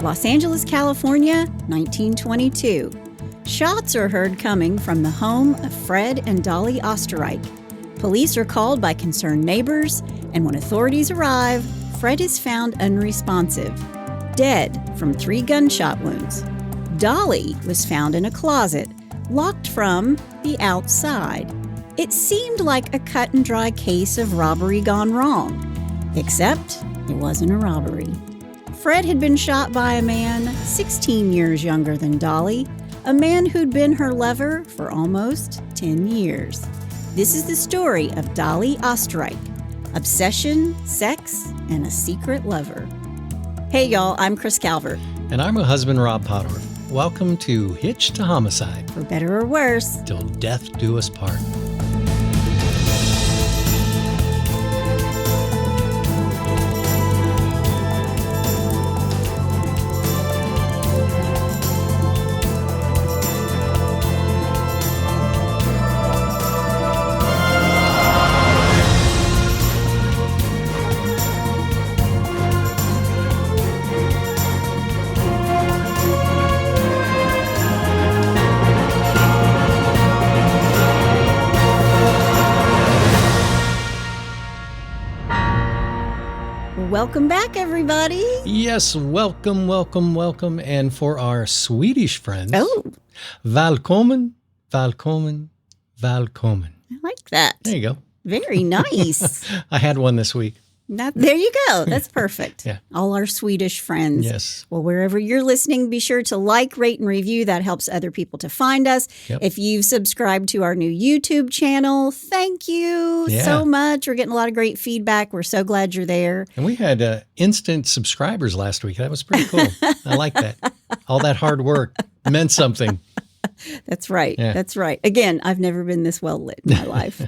Los Angeles, California, 1922. Shots are heard coming from the home of Fred and Dolly Oesterreich. Police are called by concerned neighbors, and when authorities arrive, Fred is found unresponsive, dead from 3 gunshot wounds. Dolly was found in a closet, locked from the outside. It seemed like a cut-and-dry case of robbery gone wrong, except it wasn't a robbery. Fred had been shot by a man 16 years younger than Dolly, a man who'd been her lover for almost 10 years. This is the story of Dolly Oesterreich, obsession, sex, and a secret lover. Hey y'all, I'm Chris Calvert. And I'm her husband, Rob Potter. Welcome to Hitch to Homicide. For better or worse. Till death do us part. Welcome back, everybody. Yes, welcome. And for our Swedish friends, välkommen. I like that. There you go. Very nice. I had one this week. There you go. That's perfect. Yeah. All our Swedish friends. Yes. Well, wherever you're listening, be sure to like, rate, and review. That helps other people to find us. Yep. If you've subscribed to our new YouTube channel, thank you so much. We're getting a lot of great feedback. We're so glad you're there. And we had instant subscribers last week. That was pretty cool. I like that. All that hard work meant something. That's right. Yeah. That's right. Again, I've never been this well lit in my life.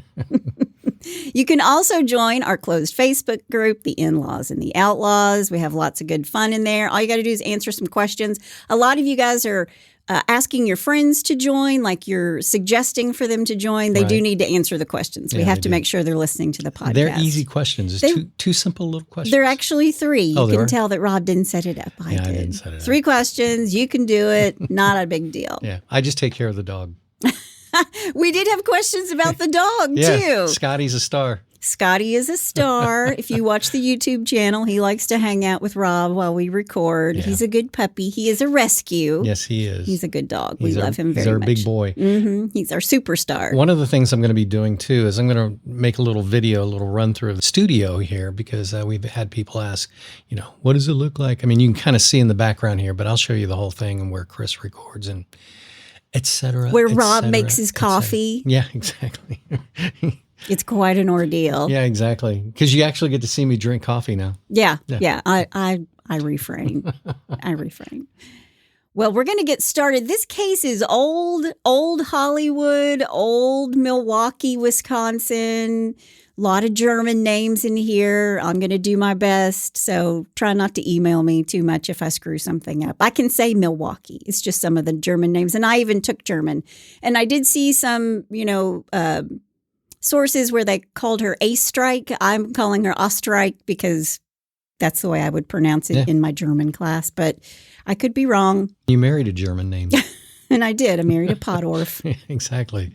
You can also join our closed Facebook group, The In-Laws and the Outlaws. We have lots of good fun in there. All you got to do is answer some questions. A lot of you guys are asking your friends to join, like you're suggesting for them to join. They do need to answer the questions. We have to make sure they're listening to the podcast. They're easy questions. It's two simple little questions. They're actually 3. You can are? Tell that Rob didn't set it up. I didn't set it up. 3 questions. You can do it. Not a big deal. Yeah, I just take care of the dog. We did have questions about the dog, too. Scotty's a star. Scotty is a star. If you watch the YouTube channel, he likes to hang out with Rob while we record. Yeah. He's a good puppy. He is a rescue. Yes, he is. He's a good dog. We love him very much. He's our big boy. Mm-hmm. He's our superstar. One of the things I'm going to be doing, too, is I'm going to make a little video, a little run-through of the studio here because we've had people ask, what does it look like? I mean, you can kind of see in the background here, but I'll show you the whole thing and where Chris records and etc. Where Rob makes his coffee. Yeah, exactly. It's quite an ordeal. Yeah, exactly. Because you actually get to see me drink coffee now. Yeah. I refrain. I refrain. Well, we're going to get started. This case is old Hollywood, old Milwaukee, Wisconsin. A lot of German names in here. I'm going to do my best, so try not to email me too much if I screw something up. I can say Milwaukee. It's just some of the German names, and I even took German. And I did see some, sources where they called her Oesterreich. I'm calling her Oesterreich because that's the way I would pronounce it in my German class, but I could be wrong. You married a German name. And I did. I married a Pottorf. Exactly.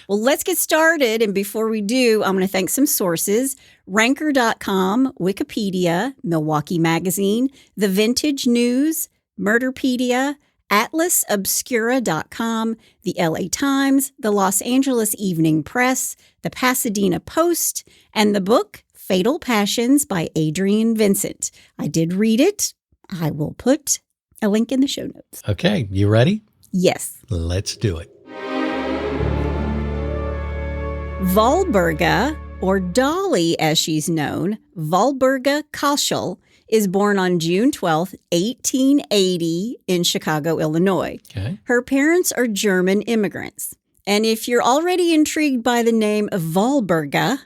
Well, let's get started. And before we do, I'm going to thank some sources. Ranker.com, Wikipedia, Milwaukee Magazine, The Vintage News, Murderpedia, AtlasObscura.com, the LA Times, the Los Angeles Evening Press, the Pasadena Post, and the book Fatal Passions by Adrian Vincent. I did read it. I will put a link in the show notes. Okay, you ready? Yes. Let's do it. Walburga, or Dolly as she's known, Walburga Koschel, is born on June 12th, 1880 in Chicago, Illinois. Okay. Her parents are German immigrants. And if you're already intrigued by the name of Walburga,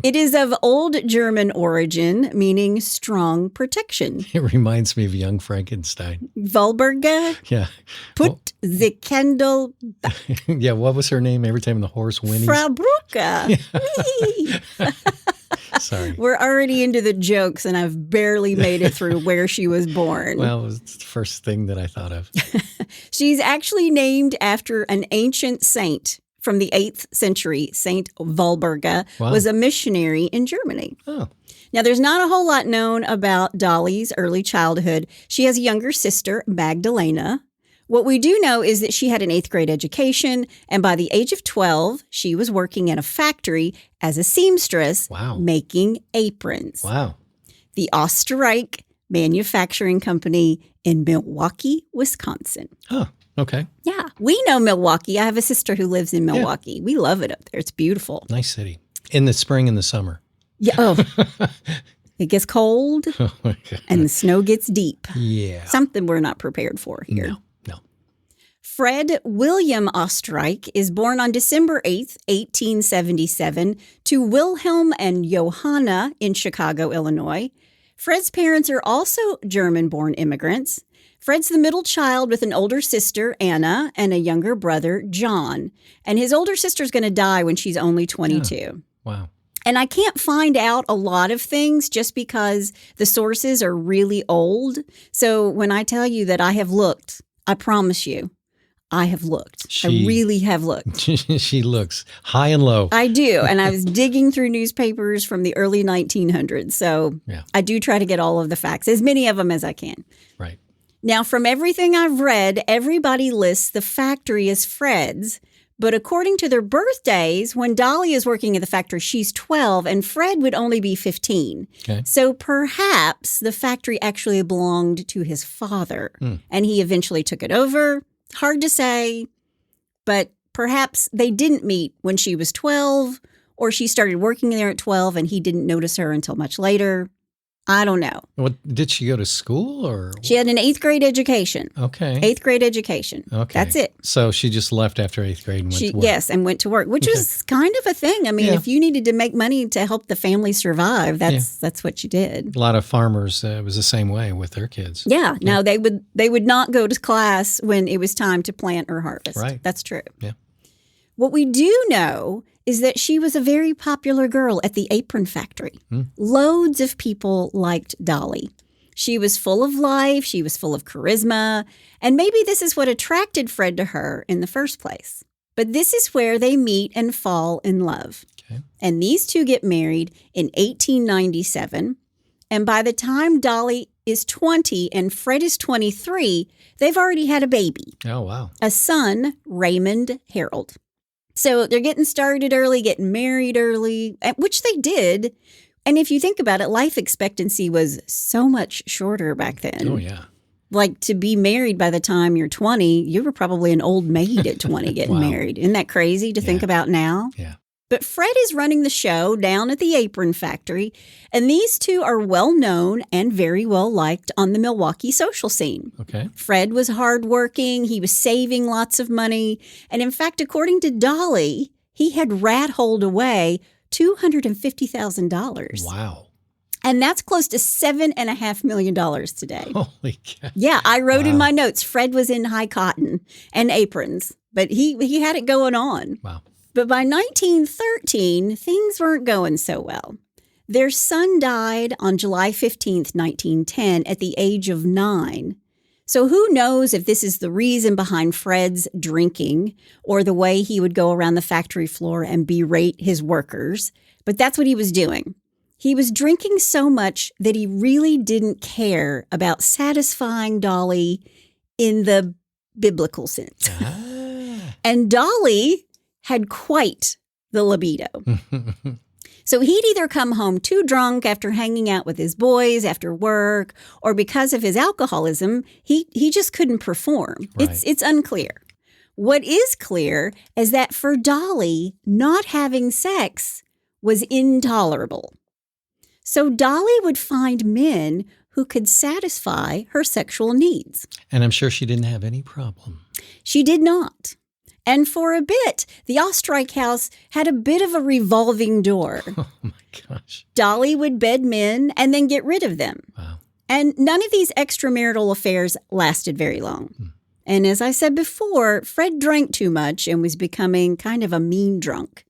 it is of Old German origin, meaning strong protection. It reminds me of Young Frankenstein. Walburga? Yeah. Put the candle back. Yeah, what was her name every time the horse whinnies? Frau Brucke. Sorry. We're already into the jokes, and I've barely made it through where she was born. Well, it's the first thing that I thought of. She's actually named after an ancient saint from the 8th century. Saint Walburga was a missionary in Germany. Oh. Now, there's not a whole lot known about Dolly's early childhood. She has a younger sister, Magdalena. What we do know is that she had an 8th grade education, and by the age of 12, she was working in a factory as a seamstress making aprons. Wow. The Oesterreich Manufacturing Company in Milwaukee, Wisconsin. Oh, okay. Yeah, we know Milwaukee. I have a sister who lives in Milwaukee. Yeah. We love it up there. It's beautiful. Nice city. In the spring and the summer. Yeah. Oh, it gets cold and the snow gets deep. Yeah. Something we're not prepared for here. No. Fred William Oesterreich is born on December 8th, 1877, to Wilhelm and Johanna in Chicago, Illinois. Fred's parents are also German-born immigrants. Fred's the middle child with an older sister, Anna, and a younger brother, John. And his older sister's going to die when she's only 22. Yeah. Wow. And I can't find out a lot of things just because the sources are really old. So when I tell you that I have looked, I promise you, I have looked. I really have looked. She looks high and low. I do. And I was digging through newspapers from the early 1900s. So I do try to get all of the facts, as many of them as I can. Right. Now, from everything I've read, everybody lists the factory as Fred's. But according to their birthdays, when Dolly is working at the factory, she's 12 and Fred would only be 15. Okay. So perhaps the factory actually belonged to his father and he eventually took it over. Hard to say, but perhaps they didn't meet when she was 12 or she started working there at 12 and he didn't notice her until much later. I don't know. What did she go to school or? She had an 8th grade education. Okay. 8th grade education. Okay. That's it. So she just left after 8th grade and went to work. Yes, and went to work, which was kind of a thing. I mean, if you needed to make money to help the family survive, that's what you did. A lot of farmers, it was the same way with their kids. Yeah. No, they would not go to class when it was time to plant or harvest. Right. That's true. Yeah. What we do know is that she was a very popular girl at the apron factory. Loads of people liked Dolly. She was full of life. She was full of charisma. And maybe this is what attracted Fred to her in the first place. But this is where they meet and fall in love. Okay. And these two get married in 1897. And by the time Dolly is 20 and Fred is 23, they've already had a baby. Oh, wow. A son, Raymond Harold. So they're getting started early, getting married early, which they did. And if you think about it, life expectancy was so much shorter back then. Oh, yeah. Like to be married by the time you're 20, you were probably an old maid at 20 getting married. Isn't that crazy to think about now? Yeah. But Fred is running the show down at the apron factory, and these two are well known and very well liked on the Milwaukee social scene. Okay. Fred was hardworking, he was saving lots of money, and in fact, according to Dolly, he had rat-holed away $250,000. Wow. And that's close to $7.5 million today. Holy cow. Yeah, I wrote in my notes, Fred was in high cotton and aprons, but he had it going on. Wow. But by 1913, things weren't going so well. Their son died on July 15th, 1910, at the age of 9. So who knows if this is the reason behind Fred's drinking or the way he would go around the factory floor and berate his workers. But that's what he was doing. He was drinking so much that he really didn't care about satisfying Dolly in the biblical sense. And Dolly had quite the libido. So he'd either come home too drunk after hanging out with his boys after work, or because of his alcoholism, he just couldn't perform. Right. It's unclear. What is clear is that for Dolly, not having sex was intolerable. So Dolly would find men who could satisfy her sexual needs. And I'm sure she didn't have any problem. She did not. And for a bit, the Oesterreich house had a bit of a revolving door. Oh, my gosh. Dolly would bed men and then get rid of them. Wow. And none of these extramarital affairs lasted very long. And as I said before, Fred drank too much and was becoming kind of a mean drunk.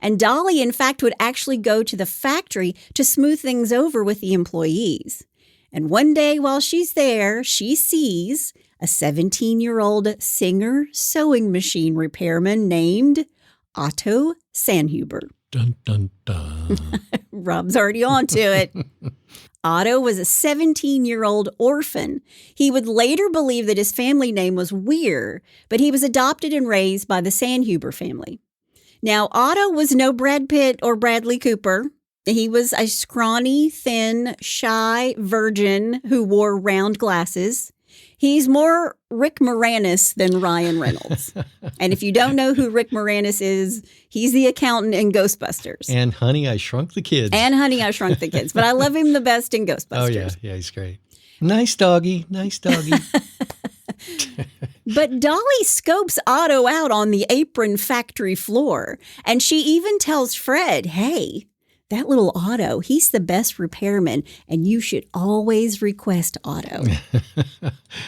And Dolly, in fact, would actually go to the factory to smooth things over with the employees. And one day while she's there, she sees a 17-year-old singer sewing machine repairman named Otto Sandhuber. Dun, dun, dun. Rob's already on to it. Otto was a 17-year-old orphan. He would later believe that his family name was Weir, but he was adopted and raised by the Sandhuber family. Now, Otto was no Brad Pitt or Bradley Cooper. He was a scrawny, thin, shy virgin who wore round glasses. He's more Rick Moranis than Ryan Reynolds. And if you don't know who Rick Moranis is, he's the accountant in Ghostbusters. And Honey, I Shrunk the Kids. And Honey, I Shrunk the Kids. But I love him the best in Ghostbusters. Oh, yeah. Yeah, he's great. Nice doggy. Nice doggy. But Dolly scopes Otto out on the apron factory floor. And she even tells Fred, hey, that little Otto, he's the best repairman, and you should always request Otto.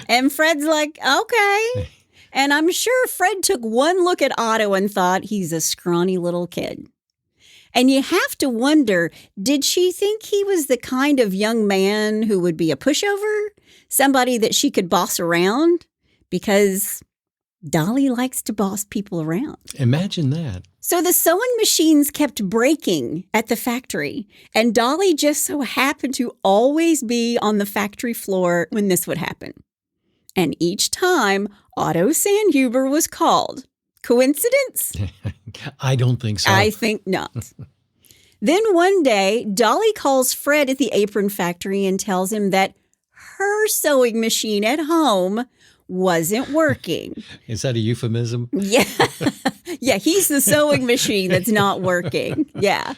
And Fred's like, okay. And I'm sure Fred took one look at Otto and thought he's a scrawny little kid. And you have to wonder, did she think he was the kind of young man who would be a pushover? Somebody that she could boss around? Because Dolly likes to boss people around. Imagine that. So the sewing machines kept breaking at the factory, and Dolly just so happened to always be on the factory floor when this would happen. And each time, Otto Sandhuber was called. Coincidence? I don't think so. I think not. Then one day, Dolly calls Fred at the apron factory and tells him that her sewing machine at home wasn't working. Is that a euphemism? Yeah. Yeah, he's the sewing machine that's not working. Yeah.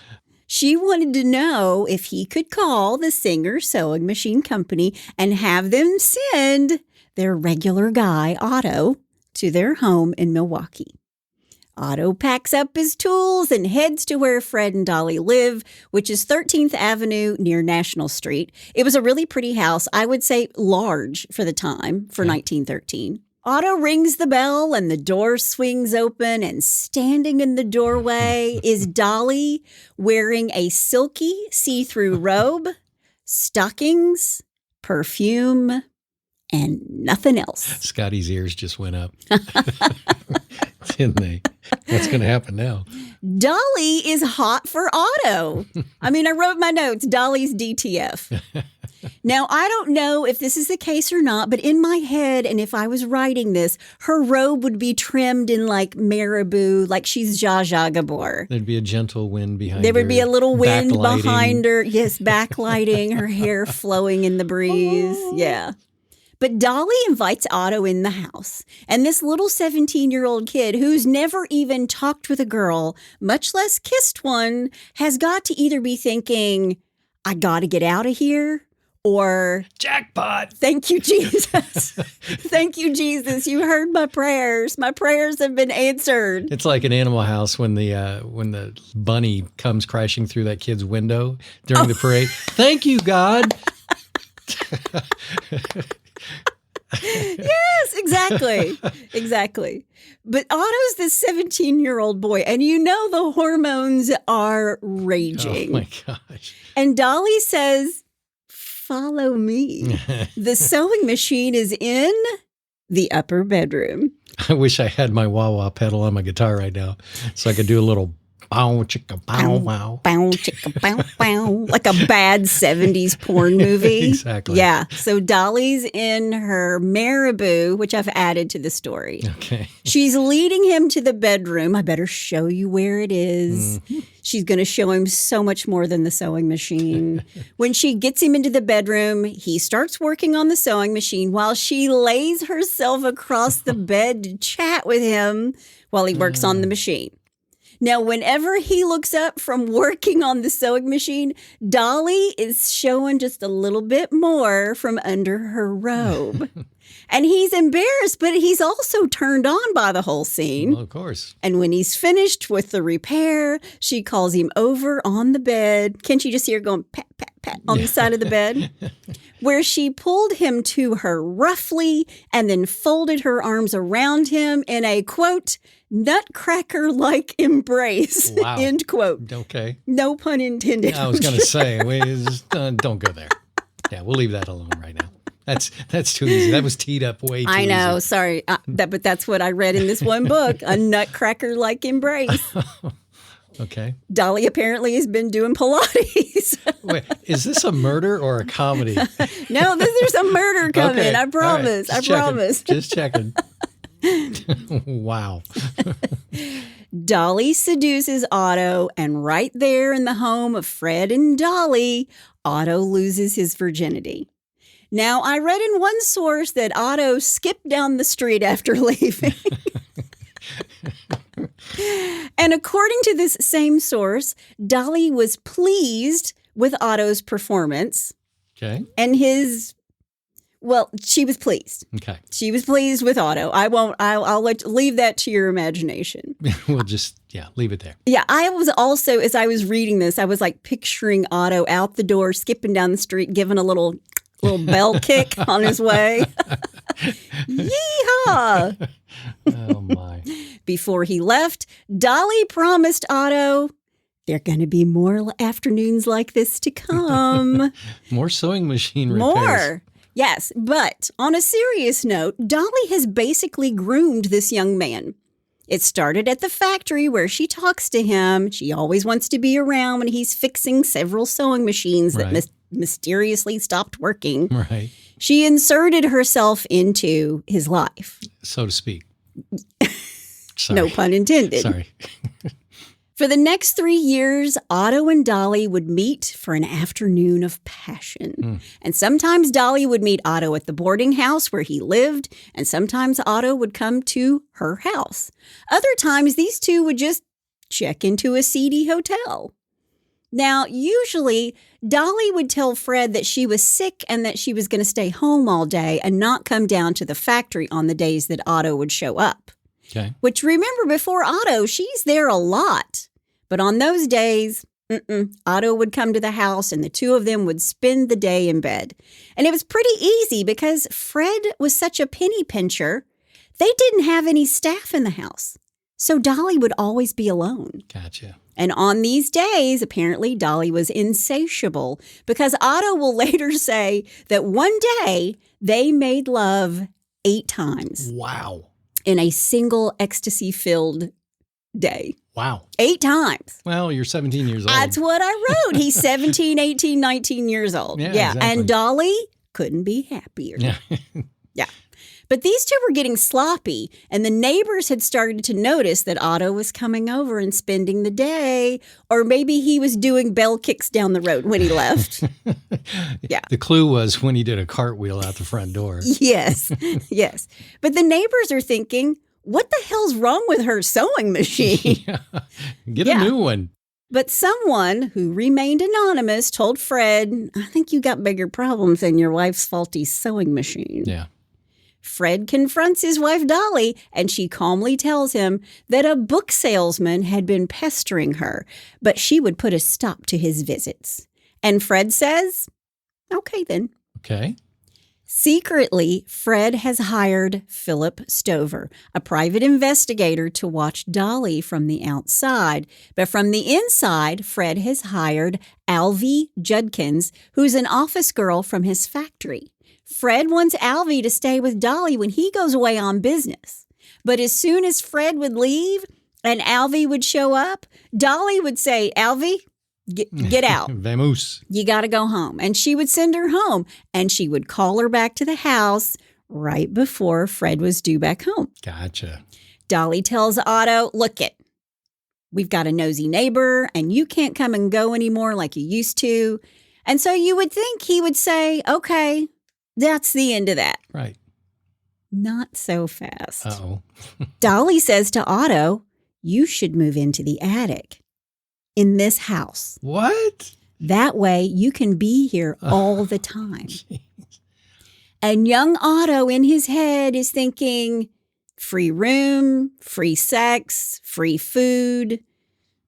She wanted to know if he could call the Singer Sewing Machine Company and have them send their regular guy, Otto, to their home in Milwaukee. Otto packs up his tools and heads to where Fred and Dolly live, which is 13th Avenue near National Street. It was a really pretty house, I would say large for the time, for 1913. Otto rings the bell and the door swings open, and standing in the doorway is Dolly wearing a silky see-through robe, stockings, perfume, and nothing else. Scotty's ears just went up. Didn't they? What's going to happen now? Dolly is hot for Otto. I mean, I wrote my notes, Dolly's DTF. Now, I don't know if this is the case or not, but in my head, and if I was writing this, her robe would be trimmed in like marabou, like she's Zsa Zsa Gabor. There'd be a gentle wind behind her. There would be a little wind backlighting. behind her. Yes, backlighting, her hair flowing in the breeze. Yeah. But Dolly invites Otto in the house, and this little 17-year-old kid who's never even talked with a girl, much less kissed one, has got to either be thinking, I got to get out of here, or jackpot. Thank you, Jesus. Thank you, Jesus. You heard my prayers. My prayers have been answered. It's like an Animal House when the bunny comes crashing through that kid's window during the parade. Thank you, God. Yes, exactly. Exactly. But Otto's this 17-year-old boy, and you know the hormones are raging. Oh, my gosh. And Dolly says, follow me. The sewing machine is in the upper bedroom. I wish I had my wah-wah pedal on my guitar right now so I could do a little bow, chicka, bow, wow. Bow, chicka, bow, bow. Like a bad 70s porn movie. Exactly. Yeah. So Dolly's in her marabou, which I've added to the story. Okay. She's leading him to the bedroom. I better show you where it is. Mm-hmm. She's going to show him so much more than the sewing machine. When she gets him into the bedroom, he starts working on the sewing machine while she lays herself across the bed to chat with him while he works on the machine. Now, whenever he looks up from working on the sewing machine, Dolly is showing just a little bit more from under her robe. And he's embarrassed, but he's also turned on by the whole scene. Well, of course. And when he's finished with the repair, she calls him over on the bed. Can't you just hear her going, pat, pat, pat on the side of the bed, where she pulled him to her roughly and then folded her arms around him in a, quote, nutcracker-like embrace, Wow. end quote. Okay. No pun intended. I was going to say, don't go there. Yeah, we'll leave that alone right now. That's too easy. That was teed up way too I know. easy. Sorry. But that's what I read in this one book, a nutcracker-like embrace. Okay. Dolly apparently has been doing Pilates. Wait, is this a murder or a comedy? No, there's a murder coming. Okay. I promise. All right. I promise. Just checking. Wow. Dolly seduces Otto, and right there in the home of Fred and Dolly, Otto loses his virginity. Now, I read in one source that Otto skipped down the street after leaving. And according to this same source, Dolly was pleased with Otto's performance. Okay. And she was pleased. Okay. She was pleased with Otto. I'll leave that to your imagination. We'll just, leave it there. Yeah, I was also, as I was reading this, I was like picturing Otto out the door, skipping down the street, giving a little bell kick on his way. Yeehaw! Oh, my. Before he left, Dolly promised Otto, there are going to be more afternoons like this to come. More sewing machine repairs. More. Yes, but on a serious note, Dolly has basically groomed this young man. It started at the factory where she talks to him. She always wants to be around when he's fixing several sewing machines that mysteriously stopped working. Right. She inserted herself into his life. So to speak. Sorry. No pun intended. Sorry. For the next 3 years, Otto and Dolly would meet for an afternoon of passion. And sometimes Dolly would meet Otto at the boarding house where he lived, and sometimes Otto would come to her house. Other times, these two would just check into a seedy hotel. Now, usually, Dolly would tell Fred that she was sick and that she was going to stay home all day and not come down to the factory on the days that Otto would show up. Okay. Which, remember, before Otto, she's there a lot. But on those days, Otto would come to the house and the two of them would spend the day in bed. And it was pretty easy because Fred was such a penny pincher. They didn't have any staff in the house. So Dolly would always be alone. Gotcha. And on these days, apparently, Dolly was insatiable because Otto will later say that one day they made love 8 times. Wow. In a single ecstasy-filled day. Wow. 8 times. Well, you're 17 years old. That's what I wrote. He's 17, 18, 19 years old. Yeah, exactly. And Dolly couldn't be happier. Yeah. Yeah. But these two were getting sloppy, and the neighbors had started to notice that Otto was coming over and spending the day, or maybe he was doing bell kicks down the road when he left. Yeah. The clue was when he did a cartwheel out the front door. Yes, yes. But the neighbors are thinking, what the hell's wrong with her sewing machine? Get a new one. But someone who remained anonymous told Fred, I think you got bigger problems than your wife's faulty sewing machine. Yeah. Fred confronts his wife, Dolly, and she calmly tells him that a book salesman had been pestering her, but she would put a stop to his visits. And Fred says, okay then. Okay. Secretly, Fred has hired Philip Stover, a private investigator, to watch Dolly from the outside. But from the inside, Fred has hired Alvy Judkins, who's an office girl from his factory. Fred wants Alvy to stay with Dolly when he goes away on business. But as soon as Fred would leave and Alvy would show up, Dolly would say, Alvy, get out. Vamoose. You got to go home. And she would send her home. And she would call her back to the house right before Fred was due back home. Gotcha. Dolly tells Otto, look it, we've got a nosy neighbor and you can't come and go anymore like you used to. And so you would think he would say, okay, that's the end of that. Right. Not so fast. Uh-oh. Dolly says to Otto, you should move into the attic in this house. What? That way you can be here all the time. Geez. And young Otto in his head is thinking, free room, free sex, free food.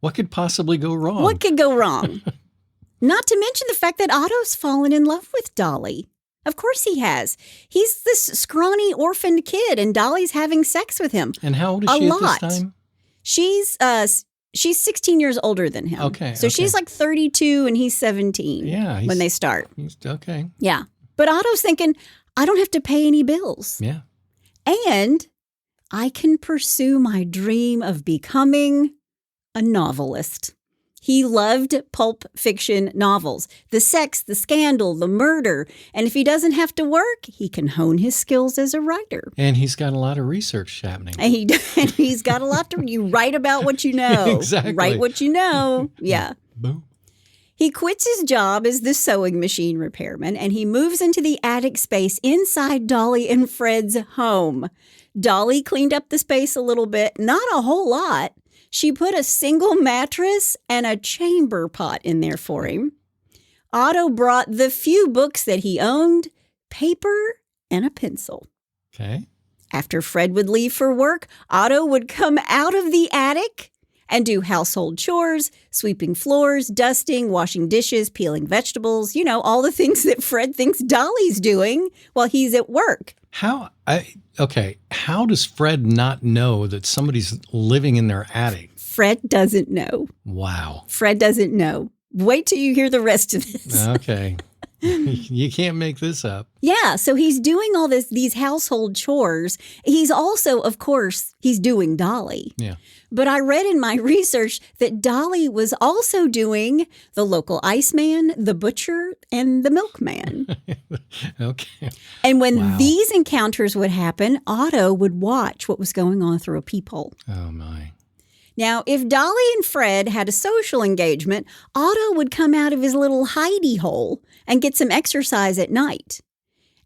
What could possibly go wrong? What could go wrong? Not to mention the fact that Otto's fallen in love with Dolly. Of course he has. He's this scrawny orphaned kid, and Dolly's having sex with him. And how old is she at this time? She's 16 years older than him. Okay. So she's like 32 and he's 17 when they start. Okay. Yeah. But Otto's thinking, I don't have to pay any bills. Yeah. And I can pursue my dream of becoming a novelist. He loved pulp fiction novels, the sex, the scandal, the murder. And if he doesn't have to work, he can hone his skills as a writer. And he's got a lot of research happening. And he's got a lot to you write about what you know. Exactly. Write what you know. Yeah. Boom. He quits his job as the sewing machine repairman, and he moves into the attic space inside Dolly and Fred's home. Dolly cleaned up the space a little bit, not a whole lot. She put a single mattress and a chamber pot in there for him. Otto brought the few books that he owned, paper, and a pencil. Okay. After Fred would leave for work, Otto would come out of the attic and do household chores, sweeping floors, dusting, washing dishes, peeling vegetables, all the things that Fred thinks Dolly's doing while he's at work. How does Fred not know that somebody's living in their attic? Fred doesn't know. Wow. Fred doesn't know. Wait till you hear the rest of this. Okay. You can't make this up. Yeah, so he's doing all these household chores. He's also, of course, he's doing Dolly. Yeah. But I read in my research that Dolly was also doing the local iceman, the butcher, and the milkman. Okay. And when these encounters would happen, Otto would watch what was going on through a peephole. Oh, my. Now, if Dolly and Fred had a social engagement, Otto would come out of his little hidey hole and get some exercise at night.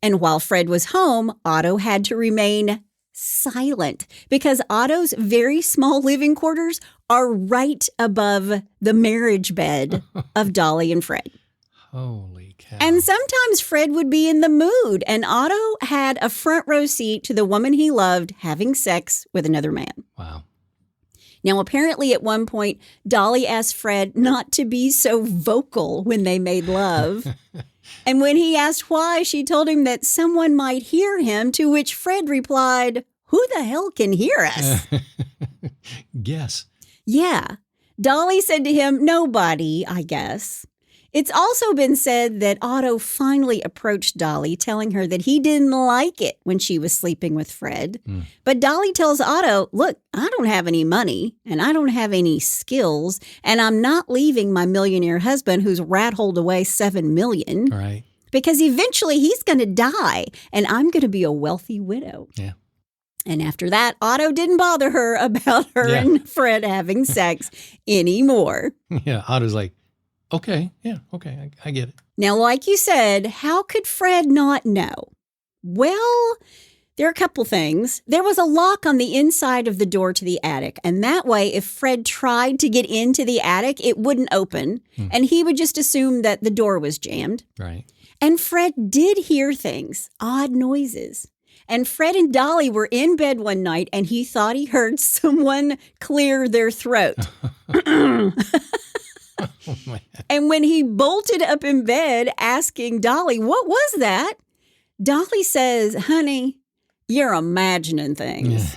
And while Fred was home, Otto had to remain silent because Otto's very small living quarters are right above the marriage bed of Dolly and Fred. Holy cow. And sometimes Fred would be in the mood, and Otto had a front row seat to the woman he loved having sex with another man. Wow. Now, apparently at one point, Dolly asked Fred not to be so vocal when they made love. And when he asked why, she told him that someone might hear him, to which Fred replied, "Who the hell can hear us?" Guess. Yeah. Dolly said to him, "Nobody, I guess." It's also been said that Otto finally approached Dolly, telling her that he didn't like it when she was sleeping with Fred. But Dolly tells Otto, "Look, I don't have any money, and I don't have any skills, and I'm not leaving my millionaire husband who's rat-holed away $7 million. Right. Because eventually he's going to die, and I'm going to be a wealthy widow." Yeah. And after that, Otto didn't bother her about her and Fred having sex anymore. Yeah, Otto's like, okay, I get it. Now, like you said, how could Fred not know? Well, there are a couple things. There was a lock on the inside of the door to the attic, and that way, if Fred tried to get into the attic, it wouldn't open, and he would just assume that the door was jammed. Right. And Fred did hear things, odd noises. And Fred and Dolly were in bed one night, and he thought he heard someone clear their throat. Oh, man. And when he bolted up in bed asking Dolly, "What was that?" Dolly says, "Honey, you're imagining things."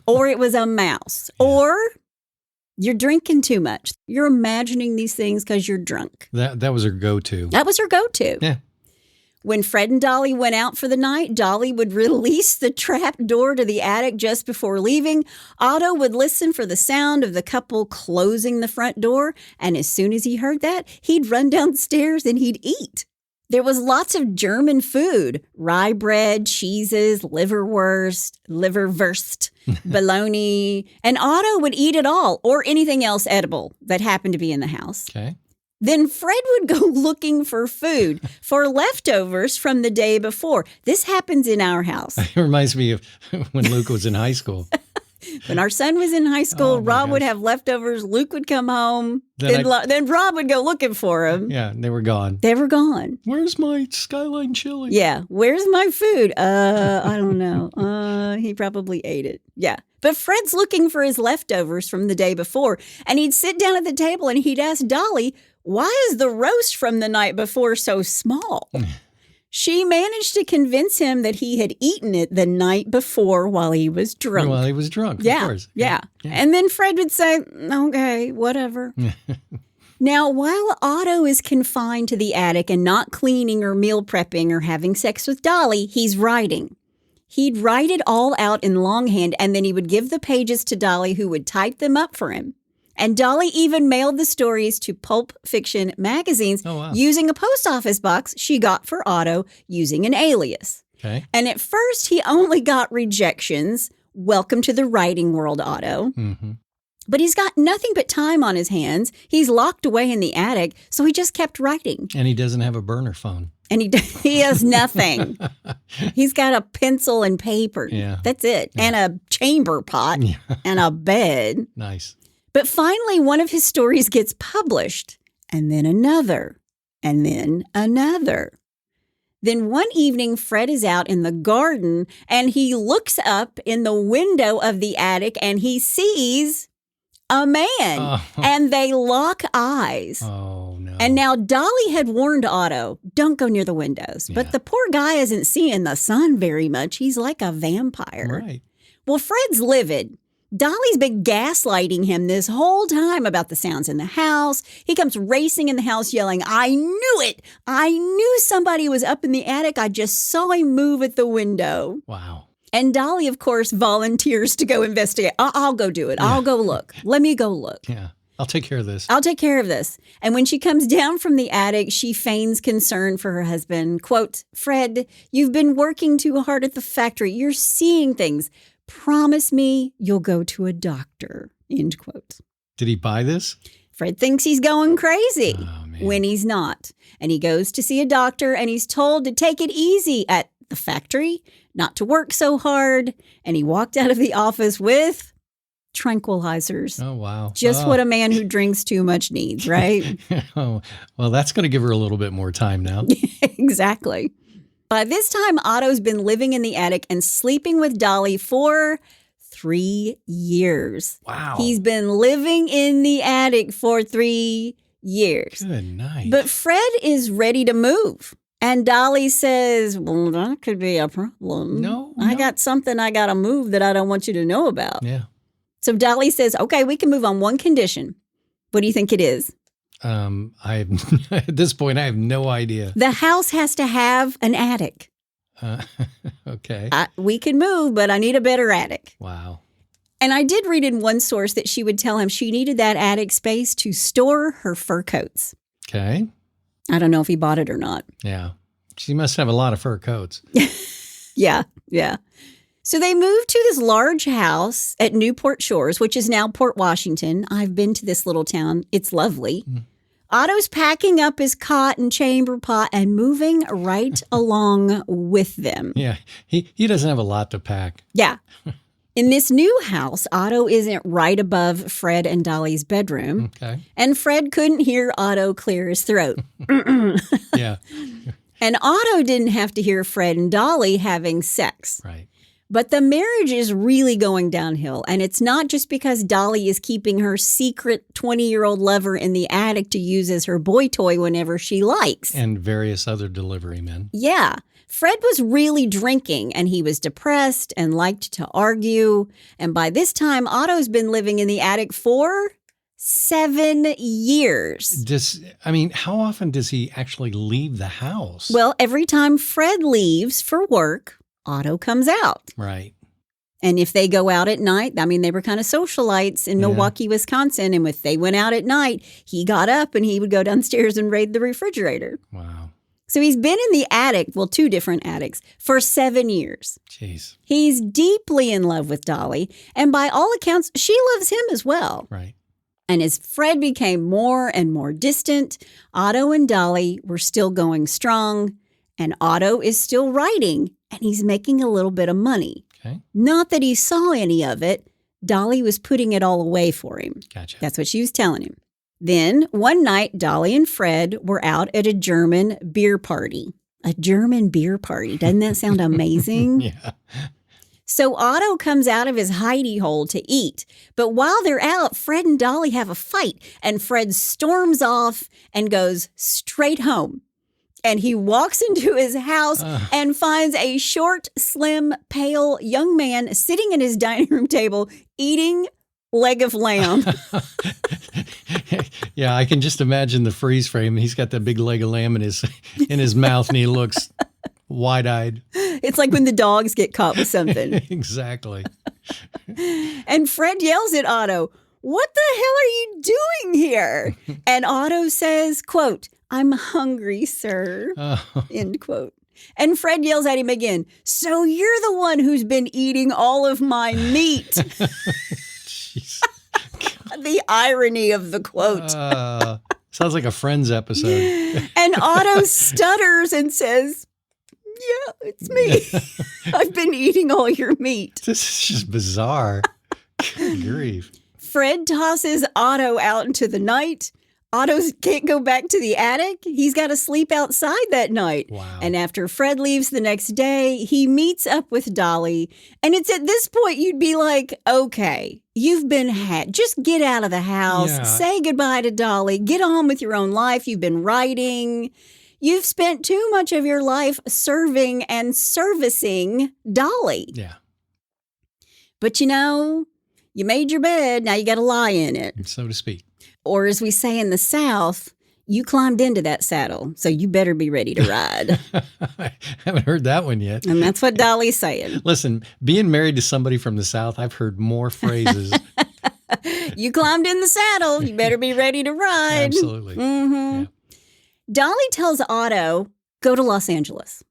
Or it was a mouse. Or you're drinking too much. You're imagining these things because you're drunk. That was her go-to. That was her go-to. Yeah. When Fred and Dolly went out for the night, Dolly would release the trap door to the attic just before leaving. Otto would listen for the sound of the couple closing the front door, and as soon as he heard that, he'd run downstairs and he'd eat. There was lots of German food, rye bread, cheeses, liverwurst, bologna, and Otto would eat it all or anything else edible that happened to be in the house. Okay. Then Fred would go looking for food, for leftovers from the day before. This happens in our house. It reminds me of when Luke was in high school. When our son was in high school, Rob would have leftovers. Luke would come home. Then Rob would go looking for him. Yeah, they were gone. They were gone. Where's my skyline chili? Yeah, where's my food? I don't know. He probably ate it. Yeah. But Fred's looking for his leftovers from the day before, and he'd sit down at the table and he'd ask Dolly, why is the roast from the night before so small? She managed to convince him that he had eaten it the night before while he was drunk. While he was drunk, yeah, of course. Yeah. And then Fred would say, okay, whatever. Now, while Otto is confined to the attic and not cleaning or meal prepping or having sex with Dolly, he's writing. He'd write it all out in longhand, and then he would give the pages to Dolly, who would type them up for him. And Dolly even mailed the stories to Pulp Fiction magazines using a post office box she got for Otto using an alias. Okay. And at first, he only got rejections. Welcome to the writing world, Otto. Mm-hmm. But he's got nothing but time on his hands. He's locked away in the attic, so he just kept writing. And he doesn't have a burner phone. And he has nothing. He's got a pencil and paper. Yeah. That's it. Yeah. And a chamber pot and a bed. Nice. But finally, one of his stories gets published, and then another, and then another. Then one evening, Fred is out in the garden, and he looks up in the window of the attic, and he sees a man, and they lock eyes. Oh, no. And now Dolly had warned Otto, don't go near the windows. But the poor guy isn't seeing the sun very much. He's like a vampire. Right. Well, Fred's livid. Dolly's been gaslighting him this whole time about the sounds in the house. He comes racing in the house yelling, I knew it. I knew somebody was up in the attic. I just saw him move at the window. Wow. And Dolly, of course, volunteers to go investigate. I'll go do it. I'll go look. Let me go look. Yeah. I'll take care of this. I'll take care of this. And when she comes down from the attic, she feigns concern for her husband. Quote, Fred, you've been working too hard at the factory. You're seeing things. Promise me you'll go to a doctor, end quote. Did he buy this? Fred thinks he's going crazy when he's not. And he goes to see a doctor, and he's told to take it easy at the factory, not to work so hard. And he walked out of the office with tranquilizers. Oh, wow. Just what a man who drinks too much needs, right? Oh, well, that's going to give her a little bit more time now. Exactly. By this time, Otto's been living in the attic and sleeping with Dolly for 3 years. Wow. He's been living in the attic for 3 years. Good night. But Fred is ready to move. And Dolly says, well, that could be a problem. No. I got something I got to move that I don't want you to know about. Yeah. So Dolly says, okay, we can move on one condition. What do you think it is? At this point, I have no idea. The house has to have an attic. Okay. We can move, but I need a better attic. Wow. And I did read in one source that she would tell him she needed that attic space to store her fur coats. Okay. I don't know if he bought it or not. Yeah. She must have a lot of fur coats. Yeah. So they moved to this large house at Newport Shores, which is now Port Washington. I've been to this little town. It's lovely. Otto's packing up his cot and chamber pot and moving right along with them. Yeah. He doesn't have a lot to pack. Yeah. In this new house, Otto isn't right above Fred and Dolly's bedroom. Okay. And Fred couldn't hear Otto clear his throat. Yeah. And Otto didn't have to hear Fred and Dolly having sex. Right. But the marriage is really going downhill. And it's not just because Dolly is keeping her secret 20-year-old lover in the attic to use as her boy toy whenever she likes. And various other delivery men. Yeah. Fred was really drinking, and he was depressed and liked to argue. And by this time, Otto's been living in the attic for 7 years. How often does he actually leave the house? Well, every time Fred leaves for work, Otto comes out. Right. And if they go out at night, they were kind of socialites in Milwaukee, Wisconsin. And if they went out at night, he got up and he would go downstairs and raid the refrigerator. Wow. So he's been in the attic, 2 different attics, for 7 years. Jeez. He's deeply in love with Dolly. And by all accounts, she loves him as well. Right. And as Fred became more and more distant, Otto and Dolly were still going strong. And Otto is still writing, and he's making a little bit of money. Okay. Not that he saw any of it. Dolly was putting it all away for him. Gotcha. That's what she was telling him. Then, one night, Dolly and Fred were out at a German beer party. A German beer party. Doesn't that sound amazing? Yeah. So Otto comes out of his hidey hole to eat. But while they're out, Fred and Dolly have a fight, and Fred storms off and goes straight home. And he walks into his house and finds a short, slim, pale young man sitting at his dining room table eating leg of lamb. Yeah, I can just imagine the freeze frame. He's got that big leg of lamb in his mouth, and he looks wide-eyed. It's like when the dogs get caught with something. Exactly. And Fred yells at Otto, "What the hell are you doing here?" And Otto says, quote, "I'm hungry, sir," end quote. And Fred yells at him again, "So you're the one who's been eating all of my meat." Jeez. The irony of the quote. Sounds like a Friends episode. And Otto stutters and says, "Yeah, it's me. I've been eating all your meat." This is just bizarre. Good grief. Fred tosses Otto out into the night. Otto can't go back to the attic. He's got to sleep outside that night. Wow. And after Fred leaves the next day, he meets up with Dolly. And it's at this point you'd be like, okay, you've been had. Just get out of the house. Yeah. Say goodbye to Dolly. Get on with your own life. You've been writing. You've spent too much of your life serving and servicing Dolly. Yeah. But you made your bed. Now you got to lie in it. So to speak. Or as we say in the South, you climbed into that saddle, so you better be ready to ride. I haven't heard that one yet. And that's what Dolly's saying. Listen, being married to somebody from the South, I've heard more phrases. You climbed in the saddle. You better be ready to ride. Absolutely. Mm-hmm. Yeah. Dolly tells Otto, go to Los Angeles.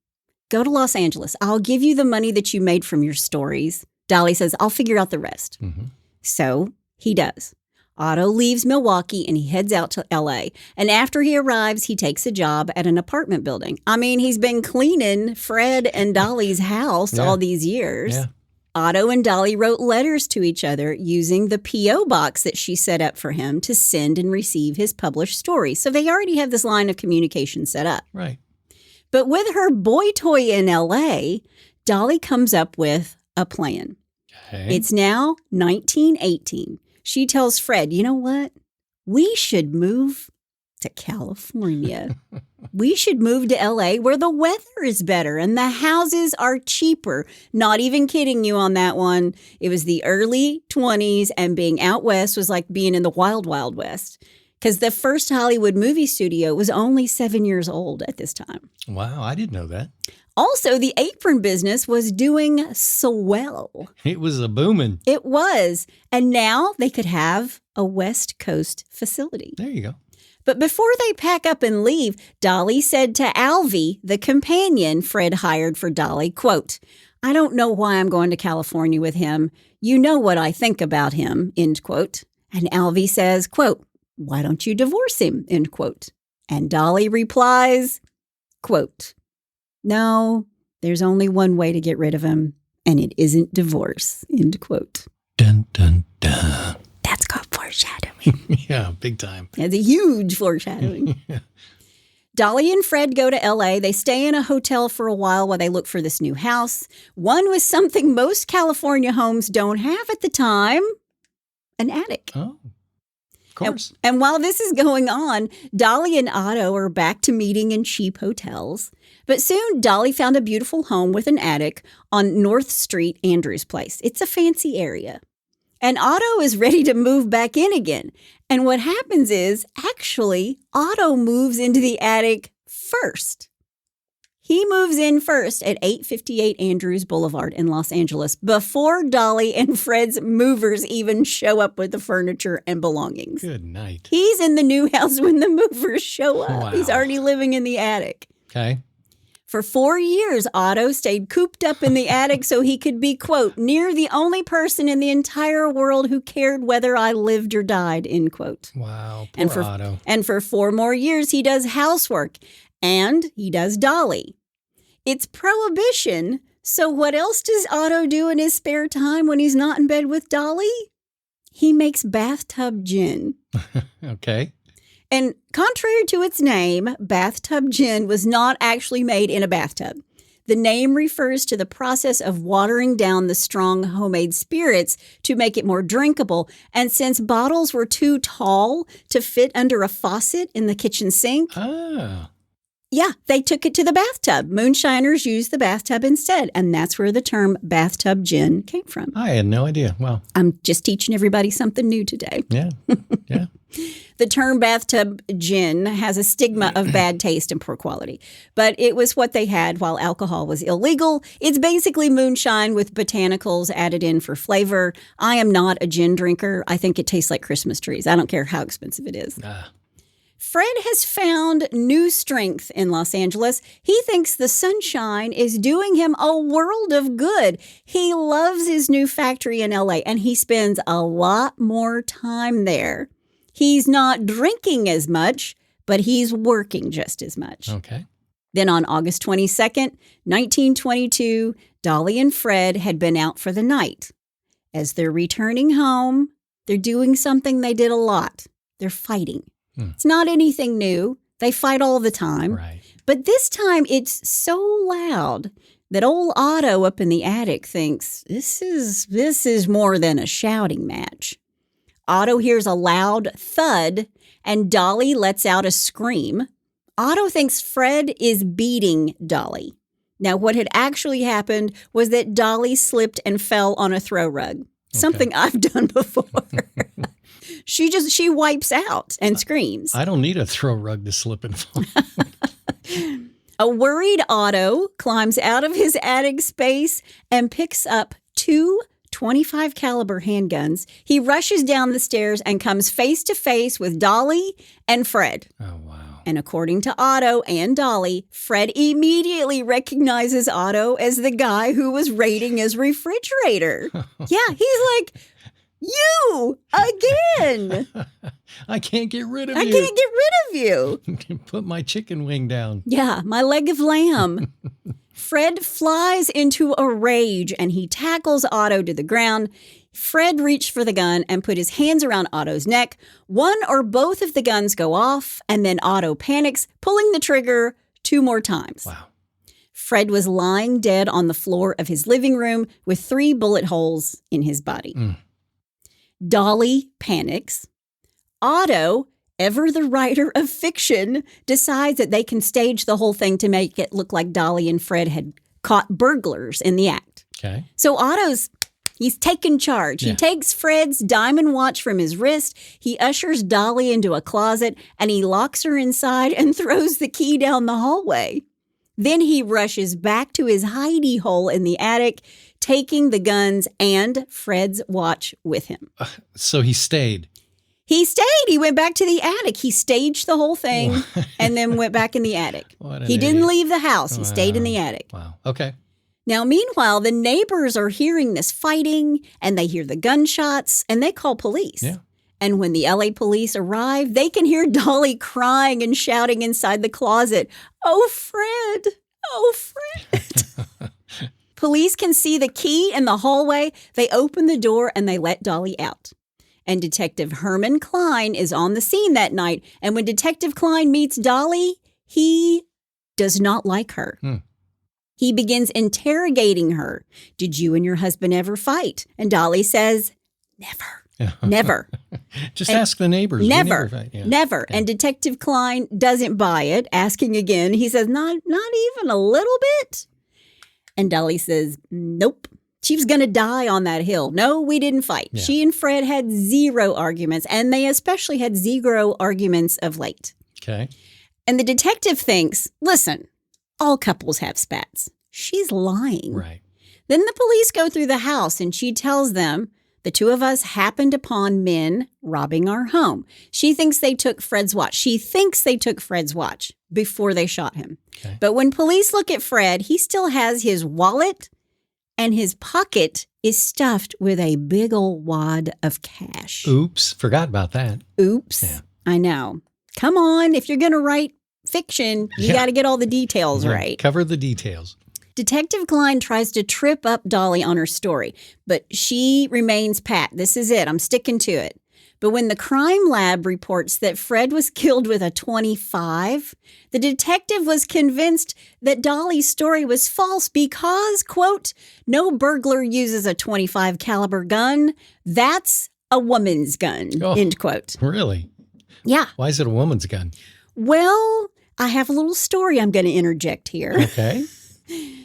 Go to Los Angeles. I'll give you the money that you made from your stories. Dolly says, I'll figure out the rest. Mm-hmm. So he does. Otto leaves Milwaukee and he heads out to L.A. And after he arrives, he takes a job at an apartment building. I mean, he's been cleaning Fred and Dolly's house all these years. Yeah. Otto and Dolly wrote letters to each other using the P.O. box that she set up for him to send and receive his published stories. So they already have this line of communication set up. Right. But with her boy toy in L.A., Dolly comes up with a plan. Okay. It's now 1918. She tells Fred, you know what? We should move to California. We should move to L.A. where the weather is better and the houses are cheaper. Not even kidding you on that one. It was the early 20s and being out west was like being in the wild, wild west. Because the first Hollywood movie studio was only 7 years old at this time. Wow, I didn't know that. Also, the apron business was doing swell. It was a booming. It was. And now they could have a West Coast facility. There you go. But before they pack up and leave, Dolly said to Alvy, the companion Fred hired for Dolly, quote, I don't know why I'm going to California with him. You know what I think about him, end quote. And Alvy says, quote, why don't you divorce him, end quote. And Dolly replies, quote, no, there's only one way to get rid of him, and it isn't divorce, end quote. Dun, dun, dun. That's called foreshadowing. Yeah, big time. It's a huge foreshadowing. Yeah. Dolly and Fred go to L.A. They stay in a hotel for a while they look for this new house. One was something most California homes don't have at the time, an attic. Oh, of course. And while this is going on, Dolly and Otto are back to meeting in cheap hotels. But soon, Dolly found a beautiful home with an attic on North Street, Andrews Place. It's a fancy area. And Otto is ready to move back in again. And what happens is, actually, Otto moves into the attic first. He moves in first at 858 Andrews Boulevard in Los Angeles before Dolly and Fred's movers even show up with the furniture and belongings. Good night. He's in the new house when the movers show up. Wow. He's already living in the attic. Okay. For 4 years, Otto stayed cooped up in the attic so he could be, quote, near the only person in the entire world who cared whether I lived or died, end quote. Wow. Poor Otto. And for 4 more years, he does housework and he does Dolly. It's prohibition. So what else does Otto do in his spare time when he's not in bed with Dolly? He makes bathtub gin. Okay. And contrary to its name, bathtub gin was not actually made in a bathtub. The name refers to the process of watering down the strong homemade spirits to make it more drinkable. And since bottles were too tall to fit under a faucet in the kitchen sink, yeah, they took it to the bathtub. Moonshiners used the bathtub instead, and that's where the term bathtub gin came from. I had no idea. Wow. I'm just teaching everybody something new today. Yeah. Yeah. The term bathtub gin has a stigma of bad taste and poor quality, but it was what they had while alcohol was illegal. It's basically moonshine with botanicals added in for flavor. I am not a gin drinker. I think it tastes like Christmas trees. I don't care how expensive it is. Fred has found new strength in Los Angeles. He thinks the sunshine is doing him a world of good. He loves his new factory in LA, and he spends a lot more time there. He's not drinking as much, but he's working just as much. Okay. Then on August 22nd, 1922, Dolly and Fred had been out for the night. As they're returning home, they're doing something they did a lot. They're fighting. It's not anything new. They fight all the time. Right. But this time it's so loud that old Otto up in the attic thinks this is more than a shouting match. Otto hears a loud thud and Dolly lets out a scream. Otto thinks Fred is beating Dolly. Now, what had actually happened was that Dolly slipped and fell on a throw rug. Okay. Something I've done before. She wipes out and screams. I don't need a throw rug to slip and fall. A worried Otto climbs out of his attic space and picks up two .25 caliber handguns. He rushes down the stairs and comes face to face with Dolly and Fred. Oh, wow. And according to Otto and Dolly, Fred immediately recognizes Otto as the guy who was raiding his refrigerator. Yeah, he's like, you again. I can't get rid of you. I can't get rid of you. Put my chicken wing down. Yeah, my leg of lamb. Fred flies into a rage and he tackles Otto to the ground. Fred reached for the gun and put his hands around Otto's neck. One or both of the guns go off and then Otto panics, pulling the trigger 2 more times. Wow. Fred was lying dead on the floor of his living room with 3 bullet holes in his body. Dolly panics. Otto, ever the writer of fiction, decides that they can stage the whole thing to make it look like Dolly and Fred had caught burglars in the act. Okay. So he's taken charge. Yeah. He takes Fred's diamond watch from his wrist. He ushers Dolly into a closet and he locks her inside and throws the key down the hallway. Then he rushes back to his hidey hole in the attic, taking the guns and Fred's watch with him. So he stayed. He stayed. He went back to the attic. He staged the whole thing and then went back in the attic. He didn't leave the house. He stayed in the attic. Wow. Okay. Now, meanwhile, the neighbors are hearing this fighting and they hear the gunshots and they call police. Yeah. And when the LA police arrive, they can hear Dolly crying and shouting inside the closet, "Oh, Fred! Oh, Fred!" Police can see the key in the hallway. They open the door and they let Dolly out. And Detective Herman Klein is on the scene that night. And when Detective Klein meets Dolly, he does not like her. He begins interrogating her. "Did you and your husband ever fight?" And Dolly says, "Never, never." Just ask the neighbors. Never, never. Yeah. And Detective Klein doesn't buy it, asking again. He says, not even a little bit. And Dolly says, "Nope. She was going to die on that hill. No, we didn't fight." Yeah. She and Fred had 0 arguments, and they especially had 0 arguments of late. Okay. And the detective thinks, listen, all couples have spats. She's lying. Right. Then the police go through the house, and she tells them, "The 2 of us happened upon men robbing our home." She thinks they took Fred's watch. She thinks they took Fred's watch before they shot him. Okay. But when police look at Fred, he still has his wallet, and his pocket is stuffed with a big old wad of cash. Oops. Forgot about that. Oops. Yeah. I know. Come on. If you're going to write fiction, you got to get all the details right. Cover the details. Detective Klein tries to trip up Dolly on her story, but she remains pat. This is it. I'm sticking to it. But when the crime lab reports that Fred was killed with a .25, the detective was convinced that Dolly's story was false because, quote, no burglar uses a .25 caliber gun. That's a woman's gun, end quote. Really? Yeah. Why is it a woman's gun? Well, I have a little story I'm going to interject here. Okay.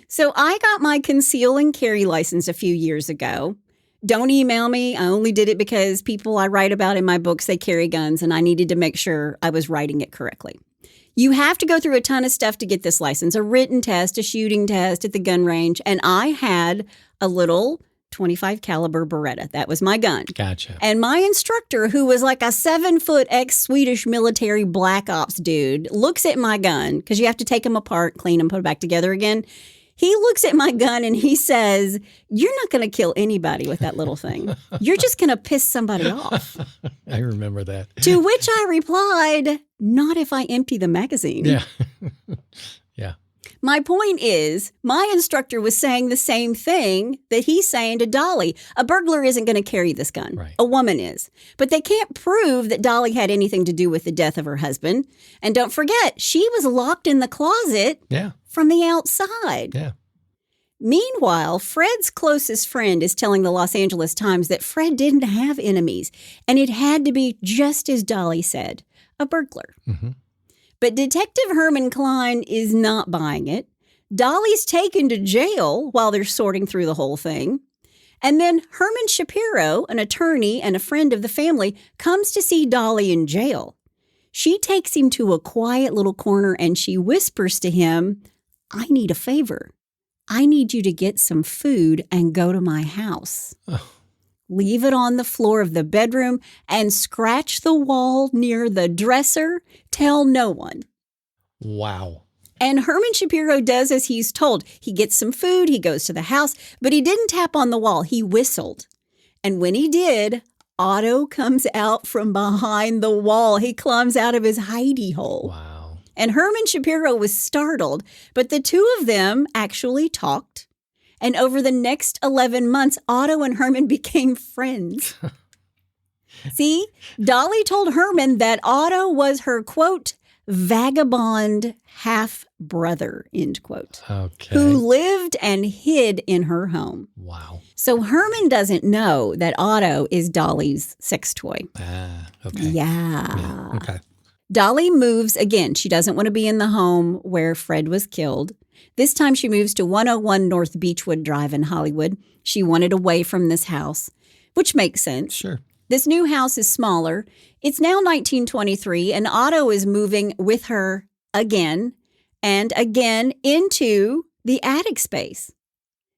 So I got my conceal and carry license a few years ago. Don't email me. I only did it because people I write about in my books, they carry guns, and I needed to make sure I was writing it correctly. You have to go through a ton of stuff to get this license, a written test, a shooting test at the gun range, and I had a little .25 caliber Beretta. That was my gun. Gotcha. And my instructor, who was like a 7-foot ex-Swedish military black ops dude, looks at my gun, because you have to take them apart, clean them, put them back together again. He looks at my gun and he says, you're not going to kill anybody with that little thing. You're just going to piss somebody off. I remember that. To which I replied, not if I empty the magazine. Yeah. Yeah. My point is, my instructor was saying the same thing that he's saying to Dolly. A burglar isn't going to carry this gun. Right. A woman is. But they can't prove that Dolly had anything to do with the death of her husband. And don't forget, she was locked in the closet from the outside. Yeah. Meanwhile, Fred's closest friend is telling the Los Angeles Times that Fred didn't have enemies, and it had to be just as Dolly said, a burglar. Mm-hmm. But Detective Herman Klein is not buying it. Dolly's taken to jail while they're sorting through the whole thing. And then Herman Shapiro, an attorney and a friend of the family, comes to see Dolly in jail. She takes him to a quiet little corner and she whispers to him, I need a favor. I need you to get some food and go to my house. Oh. Leave it on the floor of the bedroom and scratch the wall near the dresser. Tell no one. Wow. And Herman Shapiro does as he's told. He gets some food, he goes to the house, but he didn't tap on the wall. He whistled. And when he did, Otto comes out from behind the wall. He climbs out of his hidey hole. Wow. And Herman Shapiro was startled, but the two of them actually talked. And over the next 11 months, Otto and Herman became friends. See, Dolly told Herman that Otto was her, quote, vagabond half-brother, end quote, Okay. who lived and hid in her home. Wow. So Herman doesn't know that Otto is Dolly's sex toy. Ah, okay. Yeah. Okay. Dolly moves again. She doesn't want to be in the home where Fred was killed. This time she moves to 101 North Beechwood Drive in Hollywood. She wanted away from this house, which makes sense. Sure. This new house is smaller. It's now 1923, and Otto is moving with her again and again into the attic space.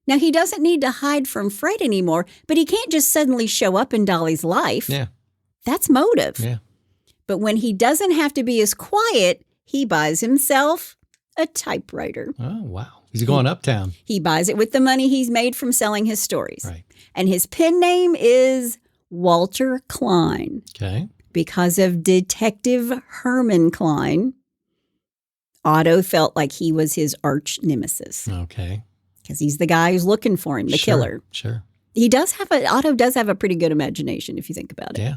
Now, he doesn't need to hide from Fred anymore, but he can't just suddenly show up in Dolly's life. Yeah. That's motive. Yeah. But when he doesn't have to be as quiet, he buys himself a typewriter. Oh, wow. He's going uptown. He buys it with the money he's made from selling his stories. Right. And his pen name is Walter Klein. Okay. Because of Detective Herman Klein, Otto felt like he was his arch nemesis. Okay. Because he's the guy who's looking for him, the killer. Sure. Otto does have a pretty good imagination if you think about it. Yeah.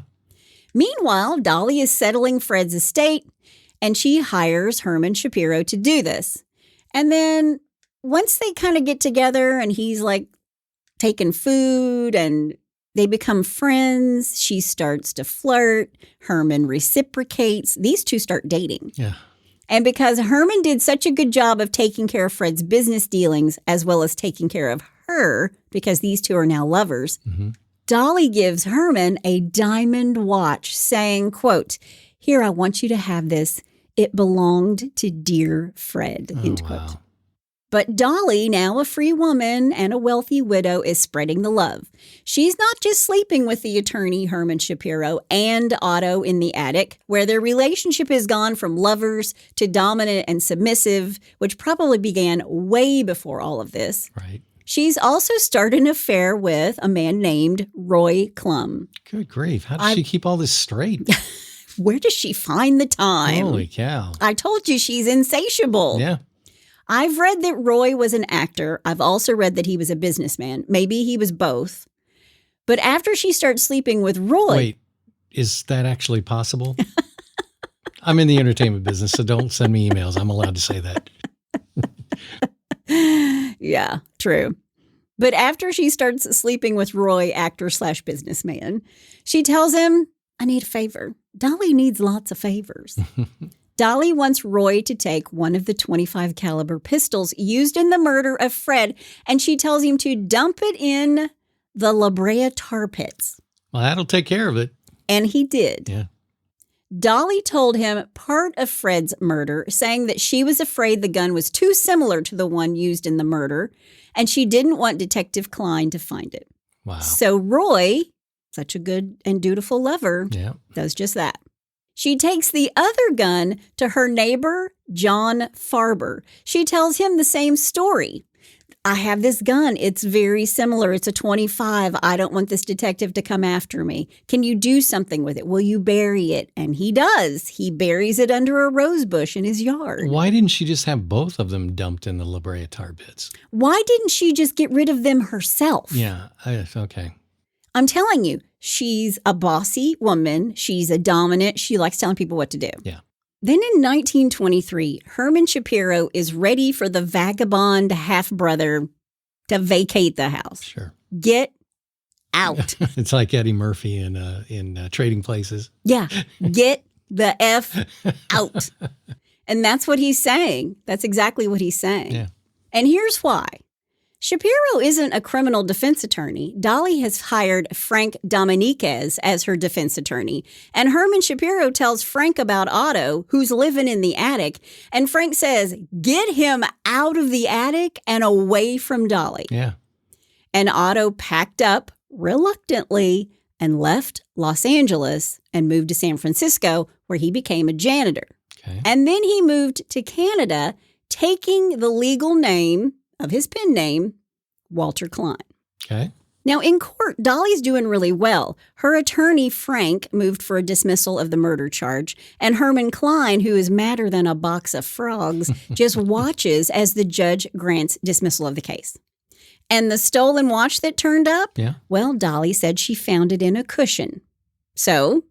Meanwhile, Dolly is settling Fred's estate, and she hires Herman Shapiro to do this. And then once they kind of get together and he's like taking food and they become friends, she starts to flirt. Herman reciprocates. These two start dating. Yeah. And because Herman did such a good job of taking care of Fred's business dealings as well as taking care of her, because these two are now lovers, Mm-hmm. Dolly gives Herman a diamond watch saying, quote, here, I want you to have this. It belonged to dear Fred, end quote. Wow. But Dolly, now a free woman and a wealthy widow, is spreading the love. She's not just sleeping with the attorney, Herman Shapiro, and Otto in the attic, where their relationship has gone from lovers to dominant and submissive, which probably began way before all of this. Right. She's also started an affair with a man named Roy Klum. Good grief. How does she keep all this straight? Where does she find the time? Holy cow. I told you she's insatiable. Yeah. I've read that Roy was an actor. I've also read that he was a businessman. Maybe he was both. But after she starts sleeping with Roy... Wait, Is that actually possible? I'm in the entertainment business, so don't send me emails. I'm allowed to say that. Yeah, true. But after she starts sleeping with Roy, actor/businessman, she tells him, I need a favor. Dolly needs lots of favors. Dolly wants Roy to take one of the .25 caliber pistols used in the murder of Fred, and she tells him to dump it in the La Brea tar pits. Well, that'll take care of it. And he did. Yeah. Dolly told him part of Fred's murder, saying that she was afraid the gun was too similar to the one used in the murder, and she didn't want Detective Klein to find it. Wow. So Roy, such a good and dutiful lover, does just that. She takes the other gun to her neighbor, John Farber. She tells him the same story. I have this gun. It's very similar. It's a .25. I don't want this detective to come after me. Can you do something with it? Will you bury it? And he does. He buries it under a rose bush in his yard. Why didn't she just have both of them dumped in the La Brea tar pits? Why didn't she just get rid of them herself? Yeah, okay. I'm telling you, she's a bossy woman. She's a dominant. She likes telling people what to do. Yeah. Then in 1923, Herman Shapiro is ready for the vagabond half-brother to vacate the house. Sure. Get out. It's like Eddie Murphy in Trading Places. Yeah. Get the F out. And that's what he's saying. That's exactly what he's saying. Yeah. And here's why. Shapiro isn't a criminal defense attorney. Dolly has hired Frank Dominiquez as her defense attorney. And Herman Shapiro tells Frank about Otto, who's living in the attic. And Frank says, get him out of the attic and away from Dolly. Yeah. And Otto packed up reluctantly and left Los Angeles and moved to San Francisco, where he became a janitor. Okay. And then he moved to Canada, taking the legal name of his pen name, Walter Klein. Okay. Now, in court, Dolly's doing really well. Her attorney, Frank, moved for a dismissal of the murder charge, and Herman Klein, who is madder than a box of frogs, just watches as the judge grants dismissal of the case. And the stolen watch that turned up? Yeah. Well, Dolly said she found it in a cushion. So,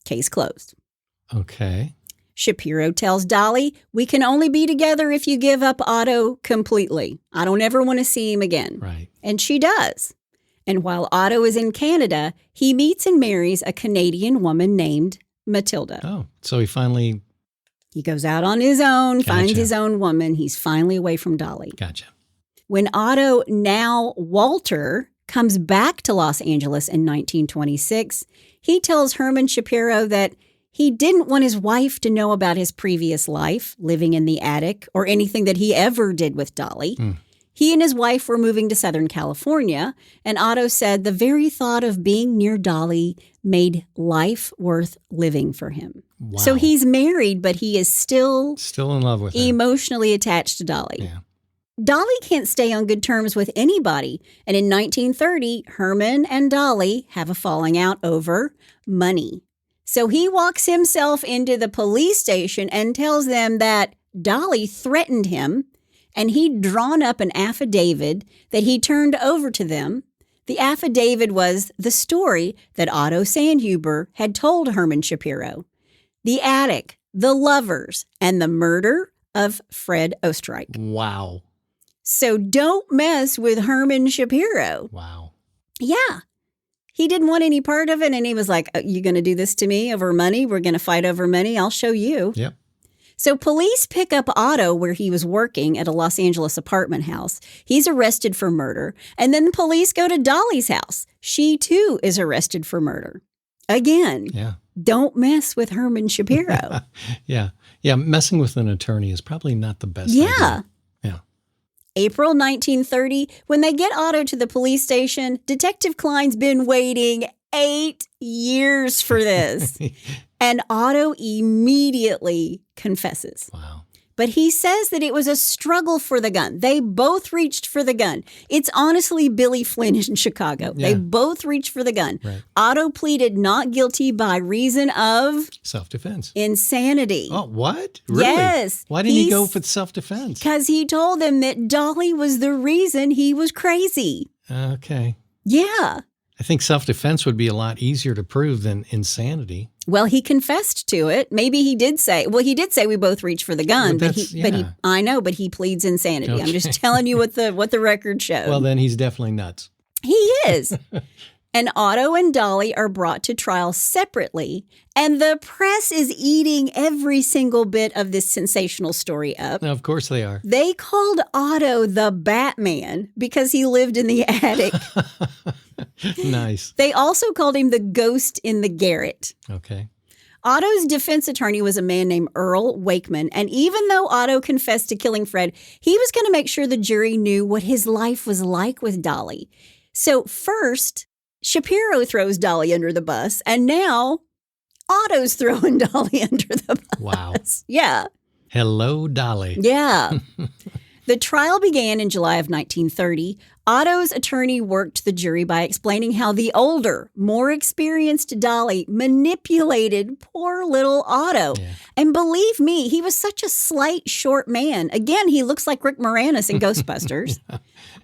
case closed. Okay. Shapiro tells Dolly, we can only be together if you give up Otto completely. I don't ever want to see him again. Right. And she does. And while Otto is in Canada, he meets and marries a Canadian woman named Matilda. Oh, so he goes out on his own, finds Gotcha. his own woman. He's finally away from Dolly. Gotcha. When Otto, now Walter, comes back to Los Angeles in 1926, he tells Herman Shapiro that he didn't want his wife to know about his previous life, living in the attic, or anything that he ever did with Dolly. He and his wife were moving to Southern California, and Otto said the very thought of being near Dolly made life worth living for him. Wow. So he's married, but he is still in love with her. emotionally attached to Dolly. Yeah. Dolly can't stay on good terms with anybody, and in 1930, Herman and Dolly have a falling out over money. So he walks himself into the police station and tells them that Dolly threatened him, and he'd drawn up an affidavit that he turned over to them. The affidavit was the story that Otto Sandhuber had told Herman Shapiro. The attic, the lovers, and the murder of Fred Oesterreich. Wow. So don't mess with Herman Shapiro. Wow. Yeah. He didn't want any part of it, and he was like, you going to do this to me over money? We're going to fight over money? I'll show you. Yep. So police pick up Otto where he was working at a Los Angeles apartment house. He's arrested for murder. And then police go to Dolly's house. She, too, is arrested for murder. Again, Yeah. don't mess with Herman Shapiro. Yeah. Yeah. Messing with an attorney is probably not the best Yeah. idea. Yeah. April 1930, when they get Otto to the police station, Detective Klein's been waiting 8 years for this. And Otto immediately confesses. Wow. But he says that it was a struggle for the gun. They both reached for the gun. It's honestly Billy Flynn in Chicago. Yeah. They both reached for the gun. Right. Otto pleaded not guilty by reason of Self-defense. insanity. Oh, what? Really? Yes. Why didn't he go for self-defense? Because he told them that Dolly was the reason he was crazy. Okay. Yeah. I think self-defense would be a lot easier to prove than insanity. Well, he confessed to it. Maybe he did say we both reached for the gun, Well, but he pleads insanity. Okay. I'm just telling you what the record showed. Well, then he's definitely nuts. He is. And Otto and Dolly are brought to trial separately, and the press is eating every single bit of this sensational story up. No, of course they are. They called Otto the Batman because he lived in the attic. Nice. They also called him the ghost in the garret. Okay. Otto's defense attorney was a man named Earl Wakeman, and even though Otto confessed to killing Fred, he was going to make sure the jury knew what his life was like with Dolly. So first, Shapiro throws Dolly under the bus, and now Otto's throwing Dolly under the bus. Wow. Yeah. Hello, Dolly. Yeah. The trial began in July of 1930. Otto's attorney worked the jury by explaining how the older, more experienced Dolly manipulated poor little Otto. Yeah. And believe me, he was such a slight, short man. Again, he looks like Rick Moranis in Ghostbusters. Yeah.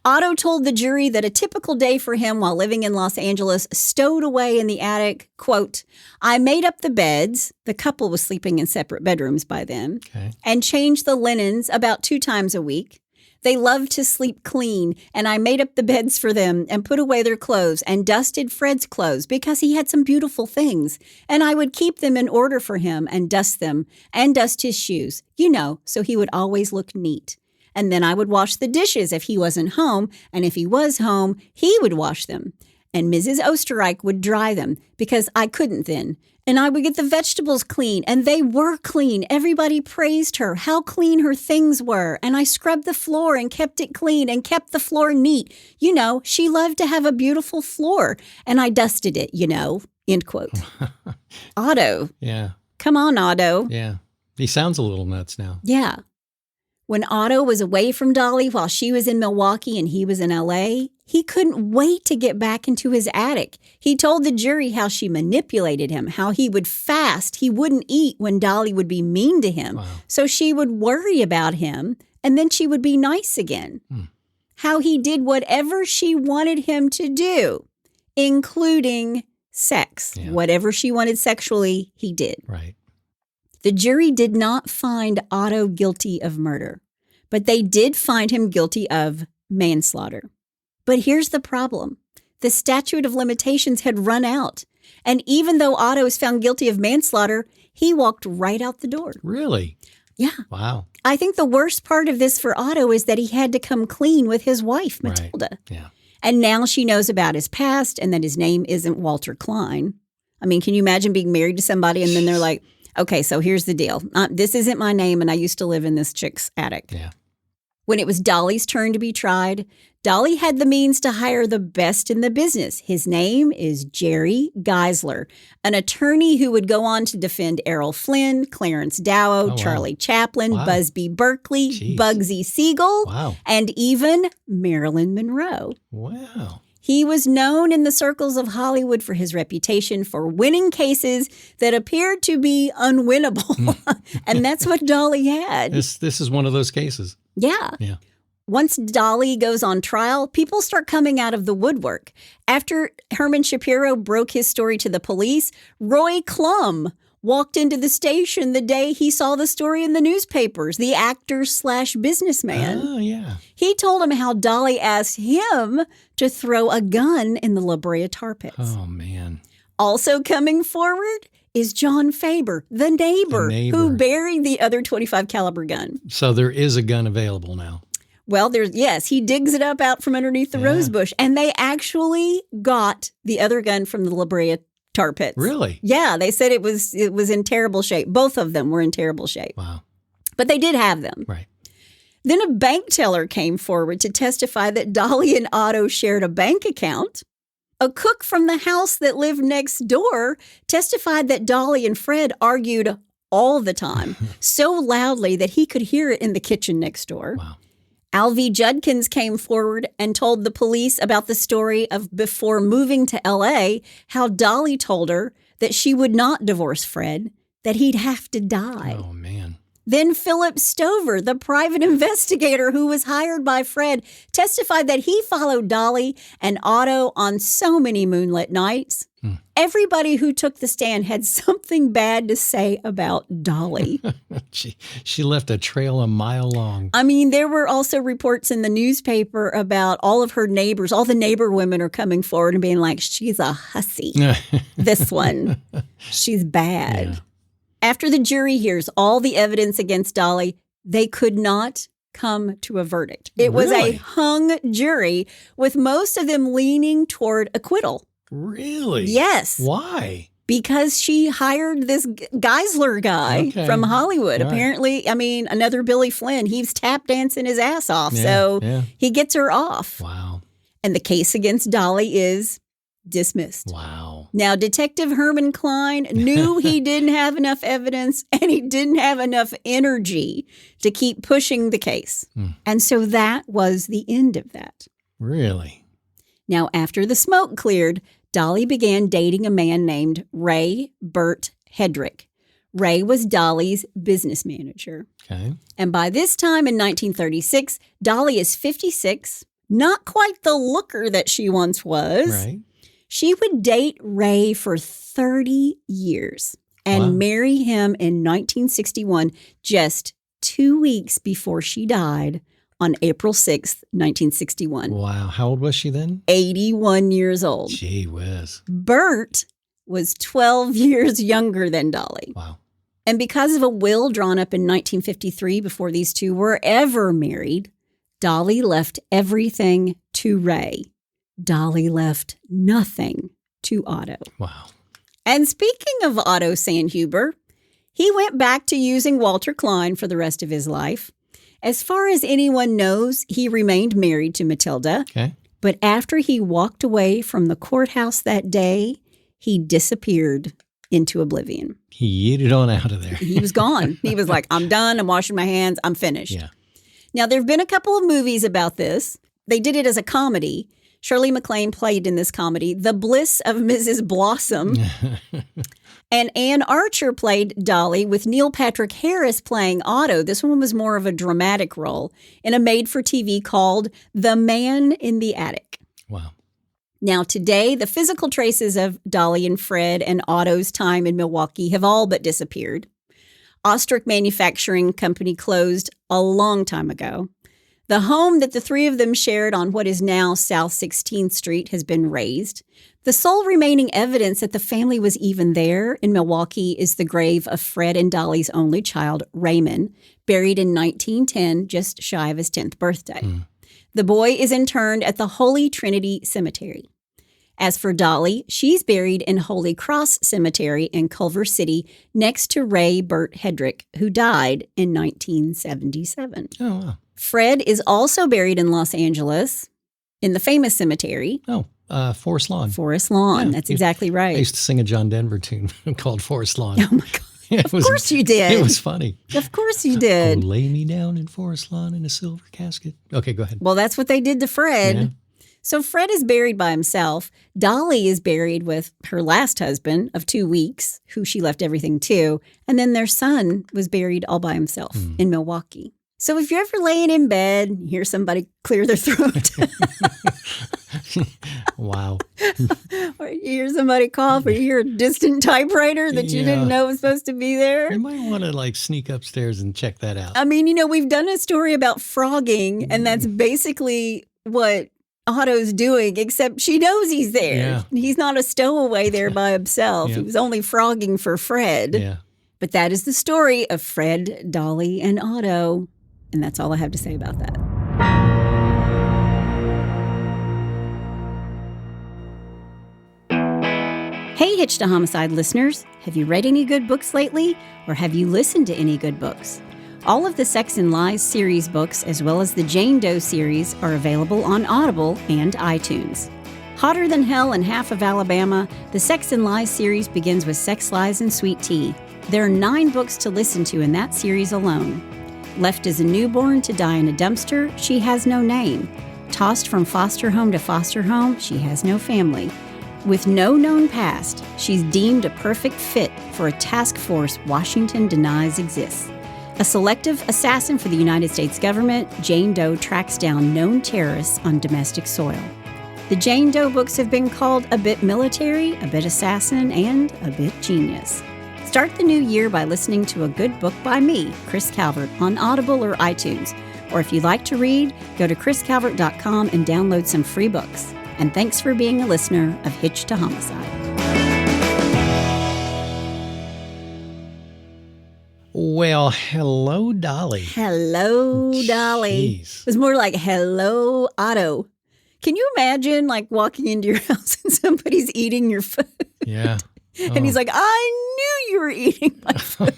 Otto told the jury that a typical day for him while living in Los Angeles, stowed away in the attic, quote, I made up the beds, the couple was sleeping in separate bedrooms by then, and changed the linens about 2 times a week. They loved to sleep clean, and I made up the beds for them and put away their clothes and dusted Fred's clothes because he had some beautiful things, and I would keep them in order for him and dust them and dust his shoes, so he would always look neat. And then I would wash the dishes if he wasn't home, and if he was home, he would wash them. And Mrs. Oesterreich would dry them because I couldn't then. And I would get the vegetables clean, and they were clean. Everybody praised her, how clean her things were. And I scrubbed the floor and kept it clean and kept the floor neat. She loved to have a beautiful floor, and I dusted it, end quote. Otto. Yeah. Come on, Otto. Yeah. He sounds a little nuts now. Yeah. When Otto was away from Dolly while she was in Milwaukee and he was in L.A., he couldn't wait to get back into his attic. He told the jury how she manipulated him, how he would fast. He wouldn't eat when Dolly would be mean to him. Wow. So she would worry about him, and then she would be nice again. How he did whatever she wanted him to do, including sex. Yeah. Whatever she wanted sexually, he did. Right. The jury did not find Otto guilty of murder, but they did find him guilty of manslaughter. But here's the problem. The statute of limitations had run out. And even though Otto was found guilty of manslaughter, he walked right out the door. Really? Yeah. Wow. I think the worst part of this for Otto is that he had to come clean with his wife, Matilda. Right. Yeah. And now she knows about his past and that his name isn't Walter Klein. I mean, can you imagine being married to somebody and then they're like, okay, so here's the deal. This isn't my name, and I used to live in this chick's attic. Yeah. When it was Dolly's turn to be tried, Dolly had the means to hire the best in the business. His name is Jerry Geisler, an attorney who would go on to defend Errol Flynn, Clarence Dow, Charlie Chaplin, Busby Berkeley, Bugsy Siegel, and even Marilyn Monroe. Wow. He was known in the circles of Hollywood for his reputation for winning cases that appeared to be unwinnable. And that's what Dolly had. This is one of those cases. Yeah. Yeah. Once Dolly goes on trial, people start coming out of the woodwork. After Herman Shapiro broke his story to the police, Roy Klum walked into the station the day he saw the story in the newspapers, the actor/businessman. Oh, yeah. He told him how Dolly asked him to throw a gun in the La Brea tar pits. Oh, man. Also coming forward is John Faber, the neighbor who buried the other .25 caliber gun. So there is a gun available now. Well, he digs it up out from underneath the rose bush, and they actually got the other gun from the La Brea tar pits. Really? Yeah, they said it was in terrible shape. Both of them were in terrible shape. Wow. But they did have them. Right. Then a bank teller came forward to testify that Dolly and Otto shared a bank account. A cook from the house that lived next door testified that Dolly and Fred argued all the time, so loudly that he could hear it in the kitchen next door. Wow. Alvy Judkins came forward and told the police about the story of before moving to L.A., how Dolly told her that she would not divorce Fred, that he'd have to die. Oh, man. Then Philip Stover, the private investigator who was hired by Fred, testified that he followed Dolly and Otto on so many moonlit nights. Everybody who took the stand had something bad to say about Dolly. She left a trail a mile long. I mean, there were also reports in the newspaper about all of her neighbors. All the neighbor women are coming forward and being like, she's a hussy. This one, she's bad. Yeah. After the jury hears all the evidence against Dolly, they could not come to a verdict. It was a hung jury, with most of them leaning toward acquittal. Really? Yes. Why? Because she hired this Geisler guy from Hollywood. Right. Apparently, I mean, another Billy Flynn, he's tap dancing his ass off. He gets her off. Wow. And the case against Dolly is dismissed. Wow. Now, Detective Herman Klein knew he didn't have enough evidence and he didn't have enough energy to keep pushing the case. And so that was the end of that. Really? Now, after the smoke cleared, Dolly began dating a man named Ray Burt Hedrick. Ray was Dolly's business manager. Okay. And by this time in 1936, Dolly is 56, not quite the looker that she once was. Right. She would date Ray for 30 years and marry him in 1961, just 2 weeks before she died on April 6th, 1961. Wow. How old was she then? 81 years old. Gee whiz. Bert was 12 years younger than Dolly. Wow. And because of a will drawn up in 1953 before these two were ever married, Dolly left everything to Ray. Dolly left nothing to Otto. Wow. And speaking of Otto Sandhuber, he went back to using Walter Klein for the rest of his life. As far as anyone knows, he remained married to Matilda. Okay. But after he walked away from the courthouse that day, he disappeared into oblivion. He yeeted on out of there. He was gone. He was like, I'm done. I'm washing my hands. I'm finished. Yeah. Now, there have been a couple of movies about this. They did it as a comedy. Shirley MacLaine played in this comedy, The Bliss of Mrs. Blossom. And Ann Archer played Dolly, with Neil Patrick Harris playing Otto. This one was more of a dramatic role in a made-for-TV called The Man in the Attic. Wow. Now, today, the physical traces of Dolly and Fred and Otto's time in Milwaukee have all but disappeared. Oesterreich Manufacturing Company closed a long time ago. The home that the three of them shared on what is now South 16th Street has been razed. The sole remaining evidence that the family was even there in Milwaukee is the grave of Fred and Dolly's only child, Raymond, buried in 1910, just shy of his 10th birthday. The boy is interned at the Holy Trinity Cemetery. As for Dolly, she's buried in Holy Cross Cemetery in Culver City next to Ray Burt Hedrick, who died in 1977. Oh, wow. Fred is also buried in Los Angeles in the famous cemetery. Oh, Forest Lawn. Forest Lawn. Yeah. That's exactly right. I used to sing a John Denver tune called Forest Lawn. Oh, my God. Of course you did. It was funny. Of course you did. Oh, lay me down in Forest Lawn in a silver casket. Okay, go ahead. Well, that's what they did to Fred. Yeah. So Fred is buried by himself. Dolly is buried with her last husband of 2 weeks, who she left everything to. And then their son was buried all by himself in Milwaukee. So if you're ever laying in bed and hear somebody clear their throat, Wow. or you hear somebody cough, or you hear a distant typewriter that you didn't know was supposed to be there. You might want to sneak upstairs and check that out. I mean, we've done a story about frogging, and that's basically what Otto's doing, except she knows he's there. Yeah. He's not a stowaway there by himself. Yeah. He was only frogging for Fred. Yeah. But that is the story of Fred, Dolly, and Otto. And that's all I have to say about that. Hey, Hitch to Homicide listeners. Have you read any good books lately? Or have you listened to any good books? All of the Sex and Lies series books, as well as the Jane Doe series, are available on Audible and iTunes. Hotter than hell in half of Alabama, the Sex and Lies series begins with Sex, Lies, and Sweet Tea. There are 9 books to listen to in that series alone. Left as a newborn to die in a dumpster, she has no name. Tossed from foster home to foster home, she has no family. With no known past, she's deemed a perfect fit for a task force Washington denies exists. A selective assassin for the United States government, Jane Doe tracks down known terrorists on domestic soil. The Jane Doe books have been called a bit military, a bit assassin, and a bit genius. Start the new year by listening to a good book by me, Chris Calvert, on Audible or iTunes. Or if you'd like to read, go to chriscalvert.com and download some free books. And thanks for being a listener of Hitched to Homicide. Well, hello, Dolly. Hello, Dolly. Jeez. It was more like, hello, Otto. Can you imagine, like, walking into your house and somebody's eating your food? Yeah. And he's like, I knew you were eating my food.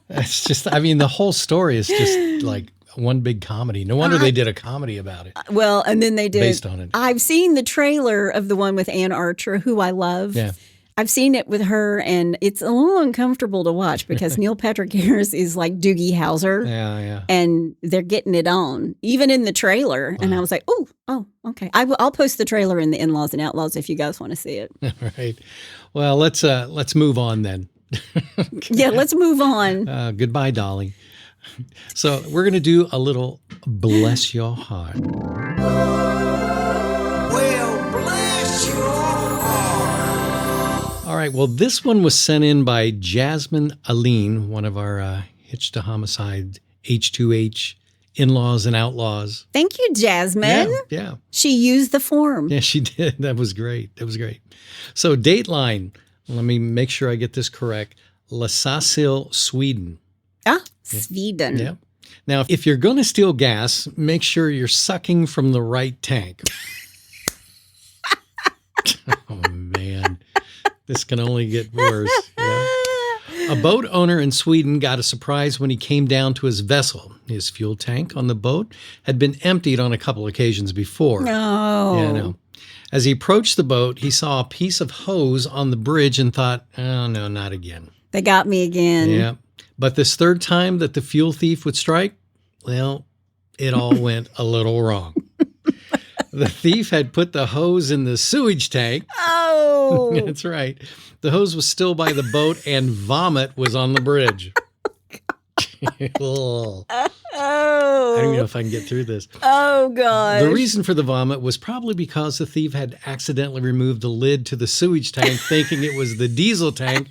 It's just, I mean, the whole story is just like one big comedy. No wonder they did a comedy about it. Well, and then they did. Based on it. I've seen the trailer of the one with Ann Archer, who I love. Yeah. I've seen it with her, and it's a little uncomfortable to watch because Neil Patrick Harris is like Doogie Howser. Yeah. And they're getting it on, even in the trailer. Wow. And I was like, oh, okay. I'll post the trailer in the In-Laws and Outlaws if you guys want to see it. Right. Well, let's move on then. Yeah, let's move on. Goodbye, Dolly. So we're going to do a little Bless Your Heart. Well, bless your heart. All right. Well, this one was sent in by Jasmine Aline, one of our Hitched to Homicide H2H In-Laws and Outlaws. Thank you, Jasmine. Yeah. She used the form. Yeah, she did. That was great. So Dateline, let me make sure I get this correct. Lasasil, Sweden. Sweden. Yeah. Now, if you're going to steal gas, make sure you're sucking from the right tank. Oh, man. This can only get worse. Yeah. A boat owner in Sweden got a surprise when he came down to his vessel. His fuel tank on the boat had been emptied on a couple occasions before. No. Yeah, I know. As he approached the boat, he saw a piece of hose on the bridge and thought, oh, no, not again. They got me again. Yeah. But this third time that the fuel thief would strike, well, it all went a little wrong. The thief had put the hose in the sewage tank. Oh. That's right. The hose was still by the boat and vomit was on the bridge. Oh. I don't even know if I can get through this. Oh, gosh. The reason for the vomit was probably because the thief had accidentally removed the lid to the sewage tank, thinking it was the diesel tank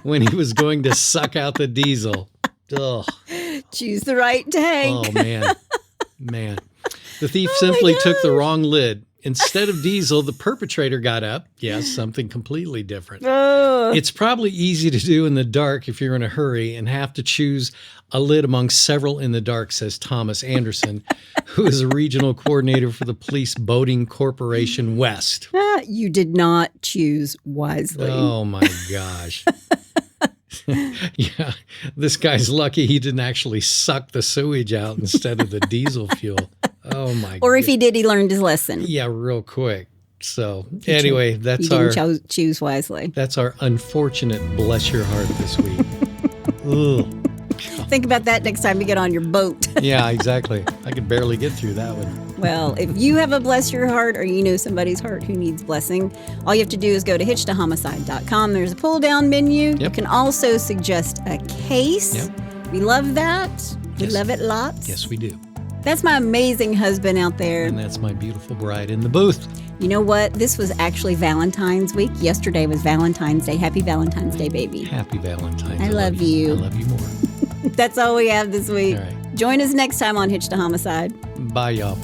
when he was going to suck out the diesel. Ugh. Choose the right tank. Oh, man. The thief simply took the wrong lid. Instead of diesel, the perpetrator got up. Yes, something completely different. It's probably easy to do in the dark if you're in a hurry and have to choose a lid among several in the dark, says Thomas Anderson, who is a regional coordinator for the Police Boating Corporation West. You did not choose wisely. Oh, my gosh. Yeah, this guy's lucky he didn't actually suck the sewage out instead of the diesel fuel. Oh, my God. Or if he did, he learned his lesson. Yeah, real quick. So anyway, that's you didn't choose wisely. That's our unfortunate Bless Your Heart this week. Ugh. Think about that next time you get on your boat. Yeah, exactly. I could barely get through that one. Well, if you have a Bless Your Heart or you know somebody's heart who needs blessing, all you have to do is go to hitchedtohomicide.com. There's a pull-down menu. Yep. You can also suggest a case. Yep. We love that. We love it lots. Yes, we do. That's my amazing husband out there. And that's my beautiful bride in the booth. You know what? This was actually Valentine's week. Yesterday was Valentine's Day. Happy Valentine's Day, baby. Happy Valentine's. I love you. I love you more. That's all we have this week. All right. Join us next time on Hitched to Homicide. Bye, y'all.